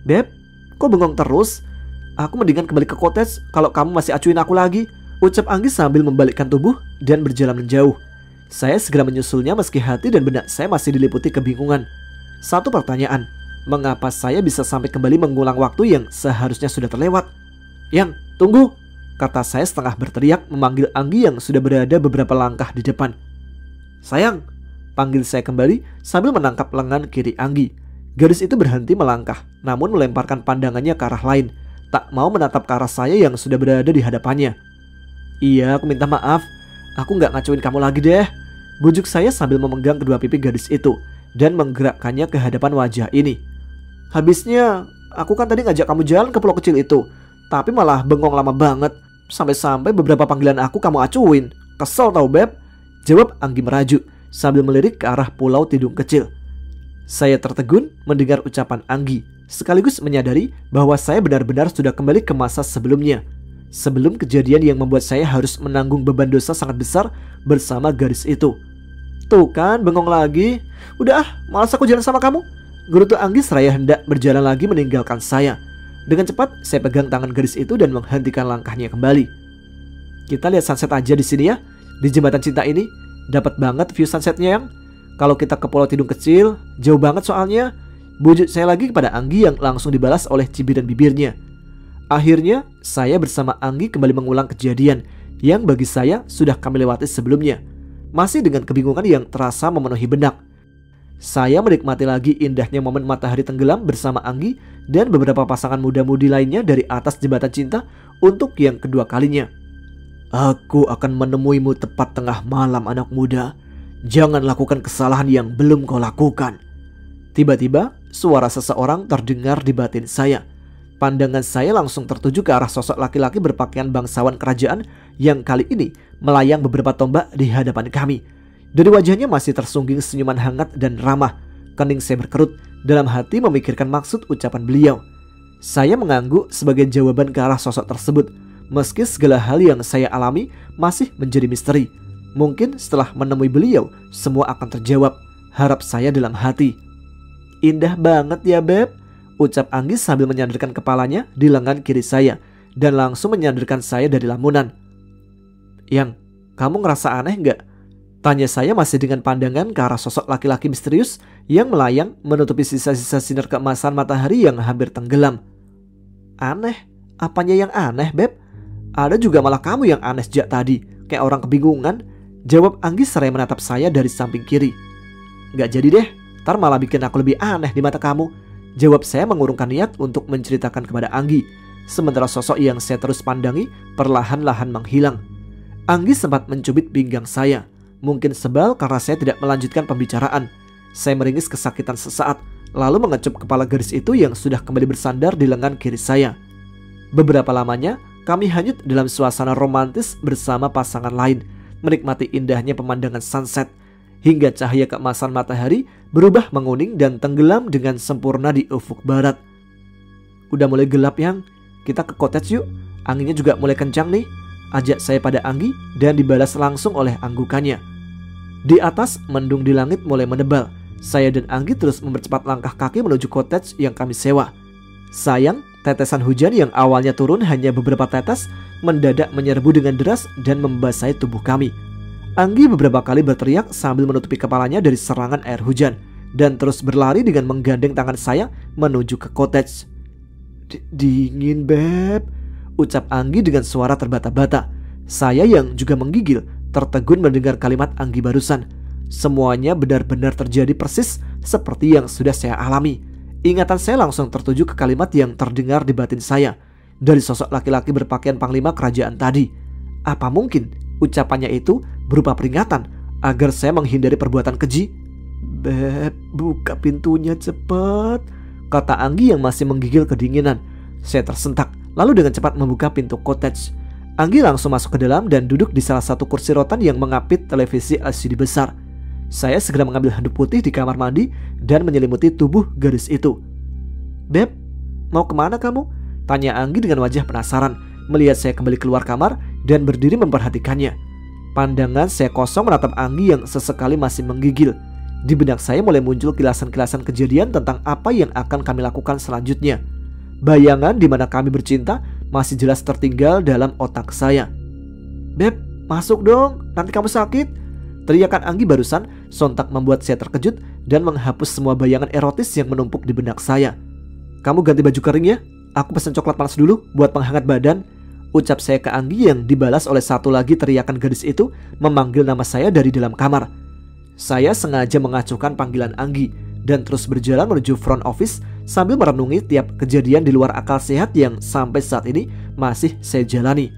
Beb, kok bengong terus? Aku mendingan kembali ke cottage kalau kamu masih acuin aku lagi, ucap Anggi sambil membalikkan tubuh dan berjalan menjauh. Saya segera menyusulnya meski hati dan benak saya masih diliputi kebingungan. Satu pertanyaan, mengapa saya bisa sampai kembali mengulang waktu yang seharusnya sudah terlewat? Yang, tunggu, kata saya setengah berteriak memanggil Anggi yang sudah berada beberapa langkah di depan. Sayang, panggil saya kembali sambil menangkap lengan kiri Anggi. Gadis itu berhenti melangkah, namun melemparkan pandangannya ke arah lain, tak mau menatap ke arah saya yang sudah berada di hadapannya. Iya, aku minta maaf, aku gak ngacuin kamu lagi deh, bujuk saya sambil memegang kedua pipi gadis itu dan menggerakkannya ke hadapan wajah ini. Habisnya, aku kan tadi ngajak kamu jalan ke pulau kecil itu, tapi malah bengong lama banget. Sampai-sampai beberapa panggilan aku kamu acuin. Kesel tau Beb, jawab Anggi merajuk sambil melirik ke arah Pulau Tidung Kecil. Saya tertegun mendengar ucapan Anggi, sekaligus menyadari bahwa saya benar-benar sudah kembali ke masa sebelumnya. Sebelum kejadian yang membuat saya harus menanggung beban dosa sangat besar bersama gadis itu. Tuh kan, bengong lagi. Udah malas aku jalan sama kamu, gerutu Anggi seraya hendak berjalan lagi meninggalkan saya. Dengan cepat saya pegang tangan gadis itu dan menghentikan langkahnya kembali. Kita lihat sunset aja di sini ya, di jembatan cinta ini. Dapat banget view sunsetnya yang. Kalau kita ke Pulau Tidung Kecil, jauh banget soalnya. Bujuk saya lagi kepada Anggi yang langsung dibalas oleh cibiran bibirnya. Akhirnya saya bersama Anggi kembali mengulang kejadian yang bagi saya sudah kami lewati sebelumnya, masih dengan kebingungan yang terasa memenuhi benak. Saya menikmati lagi indahnya momen matahari tenggelam bersama Anggi dan beberapa pasangan muda-mudi lainnya dari atas jembatan cinta untuk yang kedua kalinya. Aku akan menemuimu tepat tengah malam anak muda. Jangan lakukan kesalahan yang belum kau lakukan. Tiba-tiba suara seseorang terdengar di batin saya. Pandangan saya langsung tertuju ke arah sosok laki-laki berpakaian bangsawan kerajaan yang kali ini melayang beberapa tombak di hadapan kami. Dari wajahnya masih tersungging senyuman hangat dan ramah. Kening saya berkerut dalam hati memikirkan maksud ucapan beliau. Saya mengangguk sebagai jawaban ke arah sosok tersebut, meski segala hal yang saya alami masih menjadi misteri. Mungkin setelah menemui beliau, semua akan terjawab, harap saya dalam hati. Indah banget ya Beb, ucap Anggi sambil menyandarkan kepalanya di lengan kiri saya dan langsung menyandarkan saya dari lamunan. Yang, kamu ngerasa aneh gak? Tanya saya masih dengan pandangan ke arah sosok laki-laki misterius yang melayang menutupi sisa-sisa sinar keemasan matahari yang hampir tenggelam. Aneh? Apanya yang aneh Beb? Ada juga malah kamu yang aneh sejak tadi, kayak orang kebingungan, jawab Anggi seraya menatap saya dari samping kiri. Gak jadi deh, ntar malah bikin aku lebih aneh di mata kamu, jawab saya mengurungkan niat untuk menceritakan kepada Anggi. Sementara sosok yang saya terus pandangi perlahan-lahan menghilang. Anggi sempat mencubit pinggang saya. Mungkin sebal karena saya tidak melanjutkan pembicaraan. Saya meringis kesakitan sesaat, lalu mengecup kepala gadis itu yang sudah kembali bersandar di lengan kiri saya. Beberapa lamanya kami hanyut dalam suasana romantis bersama pasangan lain, menikmati indahnya pemandangan sunset, hingga cahaya keemasan matahari berubah menguning dan tenggelam dengan sempurna di ufuk barat. Udah mulai gelap Yang, kita ke cottage yuk, anginnya juga mulai kencang nih, ajak saya pada Anggi dan dibalas langsung oleh anggukannya. Di atas, mendung di langit mulai menebal. Saya dan Anggi terus mempercepat langkah kaki menuju cottage yang kami sewa. Sayang, tetesan hujan yang awalnya turun hanya beberapa tetes mendadak menyerbu dengan deras dan membasahi tubuh kami. Anggi beberapa kali berteriak sambil menutupi kepalanya dari serangan air hujan dan terus berlari dengan menggandeng tangan saya menuju ke cottage. Dingin Beb, ucap Anggi dengan suara terbata-bata. Saya yang juga menggigil tertegun mendengar kalimat Anggi barusan. Semuanya benar-benar terjadi persis seperti yang sudah saya alami. Ingatan saya langsung tertuju ke kalimat yang terdengar di batin saya. dari sosok laki-laki berpakaian panglima kerajaan tadi. Apa mungkin ucapannya itu berupa peringatan agar saya menghindari perbuatan keji? "Beb, buka pintunya cepat," kata Anggi yang masih menggigil kedinginan. Saya tersentak, lalu dengan cepat membuka pintu cottage. Anggi langsung masuk ke dalam dan duduk di salah satu kursi rotan yang mengapit televisi LCD besar. Saya segera mengambil handuk putih di kamar mandi dan menyelimuti tubuh gadis itu. "Beb, mau kemana kamu?" tanya Anggi dengan wajah penasaran melihat saya kembali keluar kamar dan berdiri memperhatikannya. Pandangan saya kosong menatap Anggi yang sesekali masih menggigil. Di benak saya mulai muncul kilasan-kilasan kejadian tentang apa yang akan kami lakukan selanjutnya. Bayangan di mana kami bercinta masih jelas tertinggal dalam otak saya. "Beb, masuk dong, nanti kamu sakit," teriakan Anggi barusan sontak membuat saya terkejut dan menghapus semua bayangan erotis yang menumpuk di benak saya. "Kamu ganti baju kering ya, aku pesan coklat panas dulu buat penghangat badan," ucap saya ke Anggi yang dibalas oleh satu lagi teriakan gadis itu memanggil nama saya dari dalam kamar. Saya sengaja mengacuhkan panggilan Anggi dan terus berjalan menuju front office sambil merenungi tiap kejadian di luar akal sehat yang sampai saat ini masih saya jalani.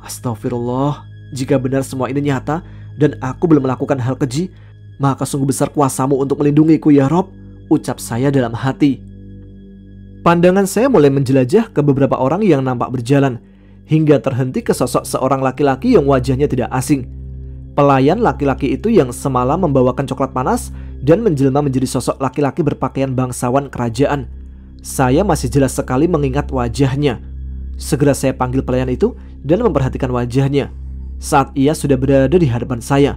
Astagfirullah, jika benar semua ini nyata dan aku belum melakukan hal keji, maka sungguh besar kuasamu untuk melindungiku ya Rob, ucap saya dalam hati. Pandangan saya mulai menjelajah ke beberapa orang yang nampak berjalan, hingga terhenti ke sosok seorang laki-laki yang wajahnya tidak asing. Pelayan laki-laki itu yang semalam membawakan coklat panas dan menjelma menjadi sosok laki-laki berpakaian bangsawan kerajaan. Saya masih jelas sekali mengingat wajahnya. Segera saya panggil pelayan itu dan memperhatikan wajahnya. Saat ia sudah berada di hadapan saya,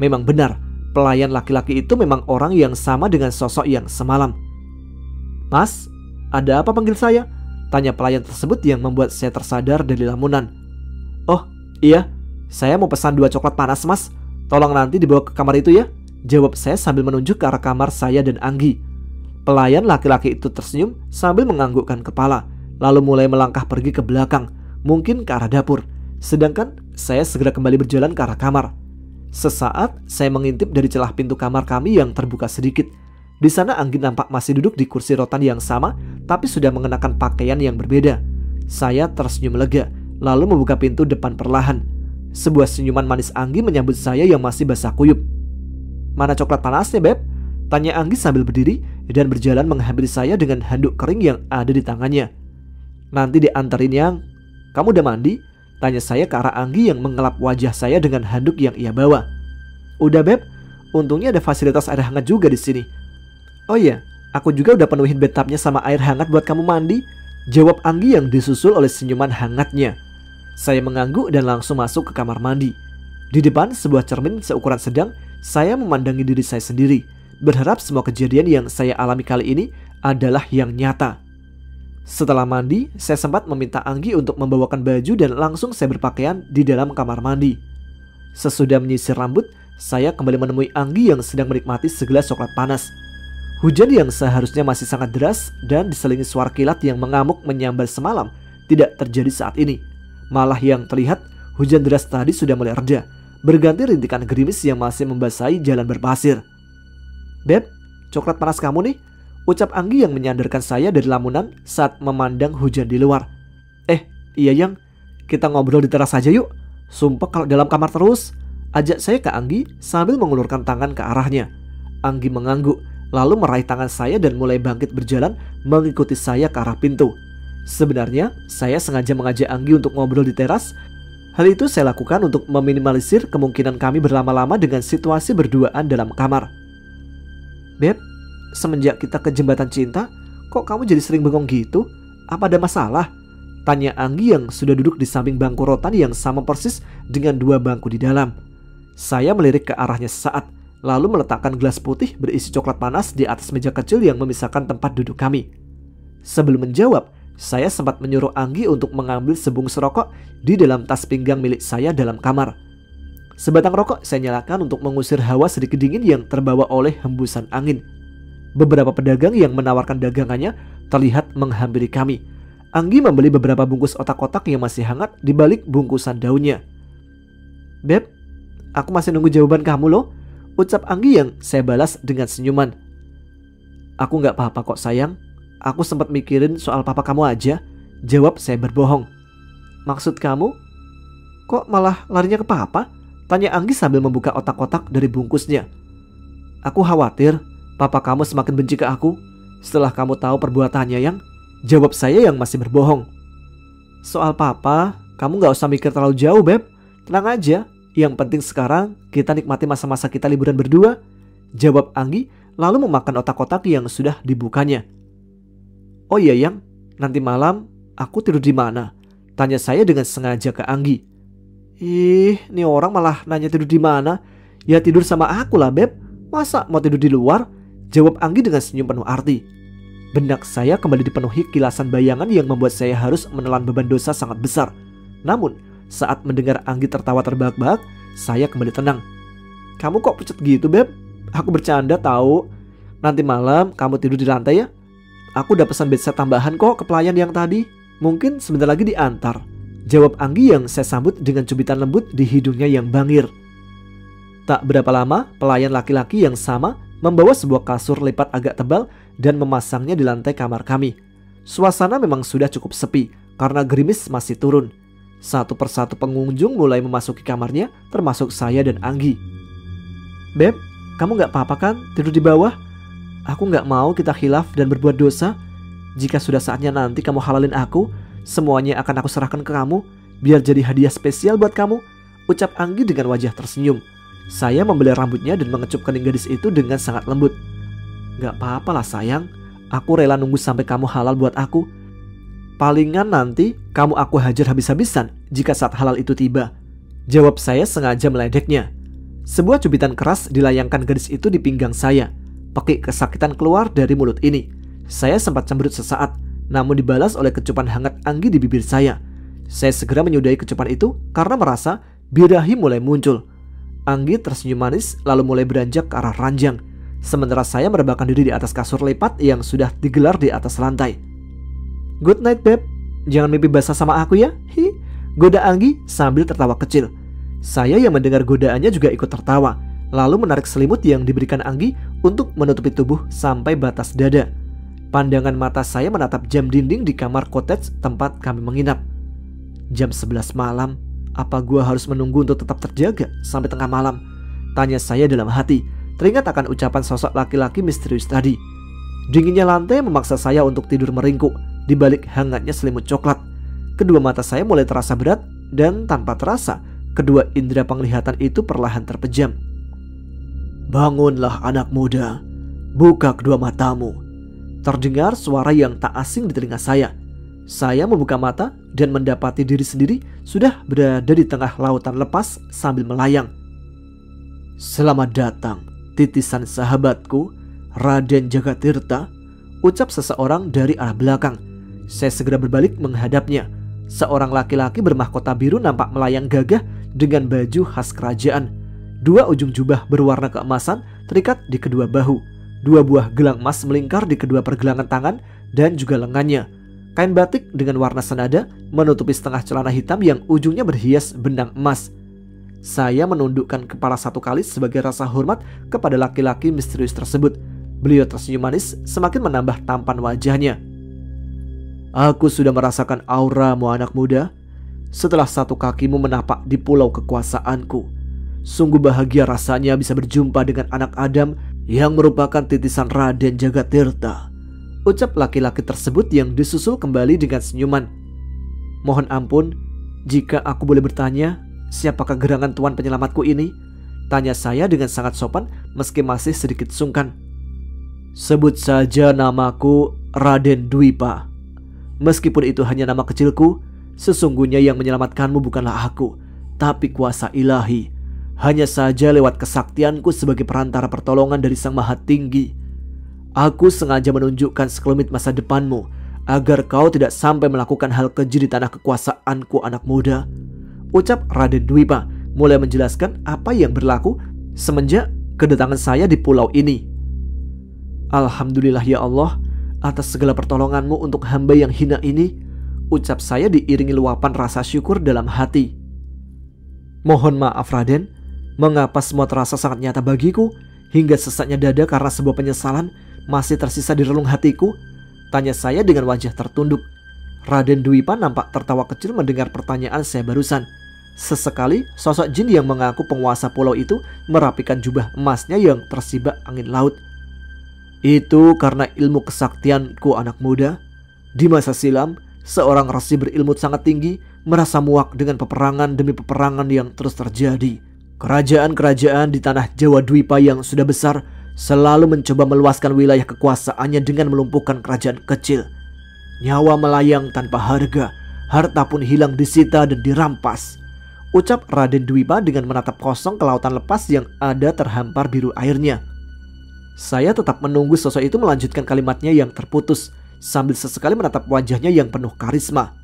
memang benar, pelayan laki-laki itu memang orang yang sama dengan sosok yang semalam. "Mas, ada apa panggil saya?" tanya pelayan tersebut yang membuat saya tersadar dari lamunan. "Oh iya, saya mau pesan 2 coklat panas mas, tolong nanti dibawa ke kamar itu ya," jawab saya sambil menunjuk ke arah kamar saya dan Anggi. Pelayan laki-laki itu tersenyum sambil menganggukkan kepala, lalu mulai melangkah pergi ke belakang, mungkin ke arah dapur. Sedangkan saya segera kembali berjalan ke arah kamar. Sesaat saya mengintip dari celah pintu kamar kami yang terbuka sedikit. Di sana Anggi nampak masih duduk di kursi rotan yang sama, tapi sudah mengenakan pakaian yang berbeda. Saya tersenyum lega, lalu membuka pintu depan perlahan. Sebuah senyuman manis Anggi menyambut saya yang masih basah kuyup. "Mana coklat panasnya Beb?" tanya Anggi sambil berdiri dan berjalan menghampiri saya dengan handuk kering yang ada di tangannya. "Nanti diantarin yang." "Kamu udah mandi?" tanya saya ke arah Anggi yang mengelap wajah saya dengan handuk yang ia bawa. "Udah Beb, untungnya ada fasilitas air hangat juga di sini." "Oh iya, aku juga udah penuhin bathtubnya sama air hangat buat kamu mandi," jawab Anggi yang disusul oleh senyuman hangatnya. Saya mengangguk dan langsung masuk ke kamar mandi. Di depan sebuah cermin seukuran sedang, saya memandangi diri saya sendiri, berharap semua kejadian yang saya alami kali ini adalah yang nyata. Setelah mandi, saya sempat meminta Anggi untuk membawakan baju dan langsung saya berpakaian di dalam kamar mandi. Sesudah menyisir rambut, saya kembali menemui Anggi yang sedang menikmati segelas coklat panas. Hujan yang seharusnya masih sangat deras dan diselingi suara kilat yang mengamuk menyambar semalam tidak terjadi saat ini. Malah yang terlihat, hujan deras tadi sudah mulai reda, berganti rintikan gerimis yang masih membasahi jalan berpasir. "Beb, coklat panas kamu nih," ucap Anggi yang menyandarkan saya dari lamunan saat memandang hujan di luar. Iya Yang, kita ngobrol di teras aja yuk. Sumpah kalau dalam kamar terus," ajak saya ke Anggi sambil mengulurkan tangan ke arahnya. Anggi mengangguk, lalu meraih tangan saya dan mulai bangkit berjalan mengikuti saya ke arah pintu. Sebenarnya, saya sengaja mengajak Anggi untuk ngobrol di teras. Hal itu saya lakukan untuk meminimalisir kemungkinan kami berlama-lama dengan situasi berduaan dalam kamar. "Beb, semenjak kita ke jembatan cinta, kok kamu jadi sering bengong gitu? Apa ada masalah?" tanya Anggi yang sudah duduk di samping bangku rotan yang sama persis dengan 2 bangku di dalam. Saya melirik ke arahnya sesaat, lalu meletakkan gelas putih berisi coklat panas di atas meja kecil yang memisahkan tempat duduk kami. Sebelum menjawab, saya sempat menyuruh Anggi untuk mengambil sebungkus rokok di dalam tas pinggang milik saya dalam kamar. Sebatang rokok saya nyalakan untuk mengusir hawa sedikit dingin yang terbawa oleh hembusan angin. Beberapa pedagang yang menawarkan dagangannya terlihat menghampiri kami. Anggi membeli beberapa bungkus otak-otak yang masih hangat di balik bungkusan daunnya. "Beb, aku masih nunggu jawaban kamu loh," ucap Anggi yang saya balas dengan senyuman. "Aku gak apa-apa kok sayang. Aku sempat mikirin soal papa kamu aja," Jawab saya berbohong. Maksud kamu? Kok malah larinya ke papa? Tanya Anggi sambil membuka otak-otak dari bungkusnya. Aku khawatir papa kamu semakin benci ke aku setelah kamu tahu perbuatannya, Yang. Jawab saya yang masih berbohong. Soal papa, kamu gak usah mikir terlalu jauh, Beb. Tenang aja, yang penting sekarang kita nikmati masa-masa kita liburan berdua. Jawab Anggi lalu memakan otak-otak yang sudah dibukanya. Oh iya, Yang, nanti malam aku tidur di mana? Tanya saya dengan sengaja ke Anggi. Ih, nih orang malah nanya tidur di mana? Ya tidur sama aku lah, Beb. Masa mau tidur di luar? Jawab Anggi dengan senyum penuh arti. Benak saya kembali dipenuhi kilasan bayangan yang membuat saya harus menelan beban dosa sangat besar. Namun, saat mendengar Anggi tertawa terbahak-bahak, saya kembali tenang. Kamu kok pucat gitu, Beb? Aku bercanda tahu. Nanti malam kamu tidur di lantai ya. Aku udah pesan bedsheet tambahan kok ke pelayan yang tadi. Mungkin sebentar lagi diantar. Jawab Anggi yang saya sambut dengan cubitan lembut di hidungnya yang bangir. Tak berapa lama, pelayan laki-laki yang sama membawa sebuah kasur lipat agak tebal dan memasangnya di lantai kamar kami. Suasana memang sudah cukup sepi karena gerimis masih turun. Satu persatu pengunjung mulai memasuki kamarnya, termasuk saya dan Anggi. Beb, kamu gak apa-apa kan tidur di bawah? Aku gak mau kita khilaf dan berbuat dosa. Jika sudah saatnya nanti kamu halalin aku, semuanya akan aku serahkan ke kamu, biar jadi hadiah spesial buat kamu. Ucap Anggi dengan wajah tersenyum. Saya membelai rambutnya dan mengecup kening gadis itu dengan sangat lembut. Gak apa-apa lah sayang, aku rela nunggu sampai kamu halal buat aku. Palingan nanti kamu aku hajar habis-habisan jika saat halal itu tiba. Jawab saya sengaja meledeknya. Sebuah cubitan keras dilayangkan gadis itu di pinggang saya. Pekik kesakitan keluar dari mulut ini. Saya sempat cemberut sesaat, namun dibalas oleh kecupan hangat Anggi di bibir saya. Saya segera menyudahi kecupan itu karena merasa birahi mulai muncul. Anggi tersenyum manis lalu mulai beranjak ke arah ranjang. Sementara saya merebahkan diri di atas kasur lipat yang sudah digelar di atas lantai. Good night, Beb. Jangan mimpi basah sama aku ya. Hi, goda Anggi sambil tertawa kecil. Saya yang mendengar godaannya juga ikut tertawa, lalu menarik selimut yang diberikan Anggi untuk menutupi tubuh sampai batas dada. Pandangan mata saya menatap jam dinding di kamar cottage tempat kami menginap. Jam 11 malam. Apa gua harus menunggu untuk tetap terjaga sampai tengah malam? Tanya saya dalam hati. Teringat akan ucapan sosok laki-laki misterius tadi. Dinginnya lantai memaksa saya untuk tidur meringkuk di balik hangatnya selimut coklat. Kedua mata saya mulai terasa berat dan tanpa terasa kedua indera penglihatan itu perlahan terpejam. Bangunlah anak muda, buka kedua matamu. Terdengar suara yang tak asing di telinga saya. Saya membuka mata dan mendapati diri sendiri sudah berada di tengah lautan lepas sambil melayang. Selamat datang, titisan sahabatku, Raden Jagatirta, ucap seseorang dari arah belakang. Saya segera berbalik menghadapnya. Seorang laki-laki bermahkota biru nampak melayang gagah dengan baju khas kerajaan. Dua ujung jubah berwarna keemasan terikat di kedua bahu. Dua buah gelang emas melingkar di kedua pergelangan tangan dan juga lengannya. Kain batik dengan warna senada menutupi setengah celana hitam yang ujungnya berhias benang emas. Saya menundukkan kepala satu kali sebagai rasa hormat kepada laki-laki misterius tersebut. Beliau tersenyum manis semakin menambah tampan wajahnya. Aku sudah merasakan auramu anak muda. Setelah satu kakimu menapak di pulau kekuasaanku, sungguh bahagia rasanya bisa berjumpa dengan anak Adam yang merupakan titisan Raden Jagatirta. Ucap laki-laki tersebut yang disusul kembali dengan senyuman. Mohon ampun, jika aku boleh bertanya, siapakah gerangan tuan penyelamatku ini? Tanya saya dengan sangat sopan meski masih sedikit sungkan. Sebut saja namaku Raden Dwipa. Meskipun itu hanya nama kecilku, sesungguhnya yang menyelamatkanmu bukanlah aku, tapi kuasa ilahi. Hanya saja lewat kesaktianku sebagai perantara pertolongan dari Sang Maha Tinggi. Aku sengaja menunjukkan sekelumit masa depanmu agar kau tidak sampai melakukan hal keji di tanah kekuasaanku anak muda. Ucap Raden Dwipa mulai menjelaskan apa yang berlaku semenjak kedatangan saya di pulau ini. Alhamdulillah ya Allah atas segala pertolonganmu untuk hamba yang hina ini. Ucap saya diiringi luapan rasa syukur dalam hati. Mohon maaf Raden, mengapa semua terasa sangat nyata bagiku hingga sesaknya dada karena sebuah penyesalan masih tersisa di relung hatiku? Tanya saya dengan wajah tertunduk. Raden Dwipa nampak tertawa kecil mendengar pertanyaan saya barusan. Sesekali sosok jin yang mengaku penguasa pulau itu merapikan jubah emasnya yang tersibak angin laut. Itu karena ilmu kesaktianku anak muda. Di masa silam, seorang resi berilmu sangat tinggi merasa muak dengan peperangan demi peperangan yang terus terjadi. Kerajaan-kerajaan di tanah Jawa Dwipa yang sudah besar selalu mencoba meluaskan wilayah kekuasaannya dengan melumpuhkan kerajaan kecil. Nyawa melayang tanpa harga, harta pun hilang disita dan dirampas, ucap Raden Dwipa dengan menatap kosong ke lautan lepas yang ada terhampar biru airnya. Saya tetap menunggu sosok itu melanjutkan kalimatnya yang terputus, sambil sesekali menatap wajahnya yang penuh karisma.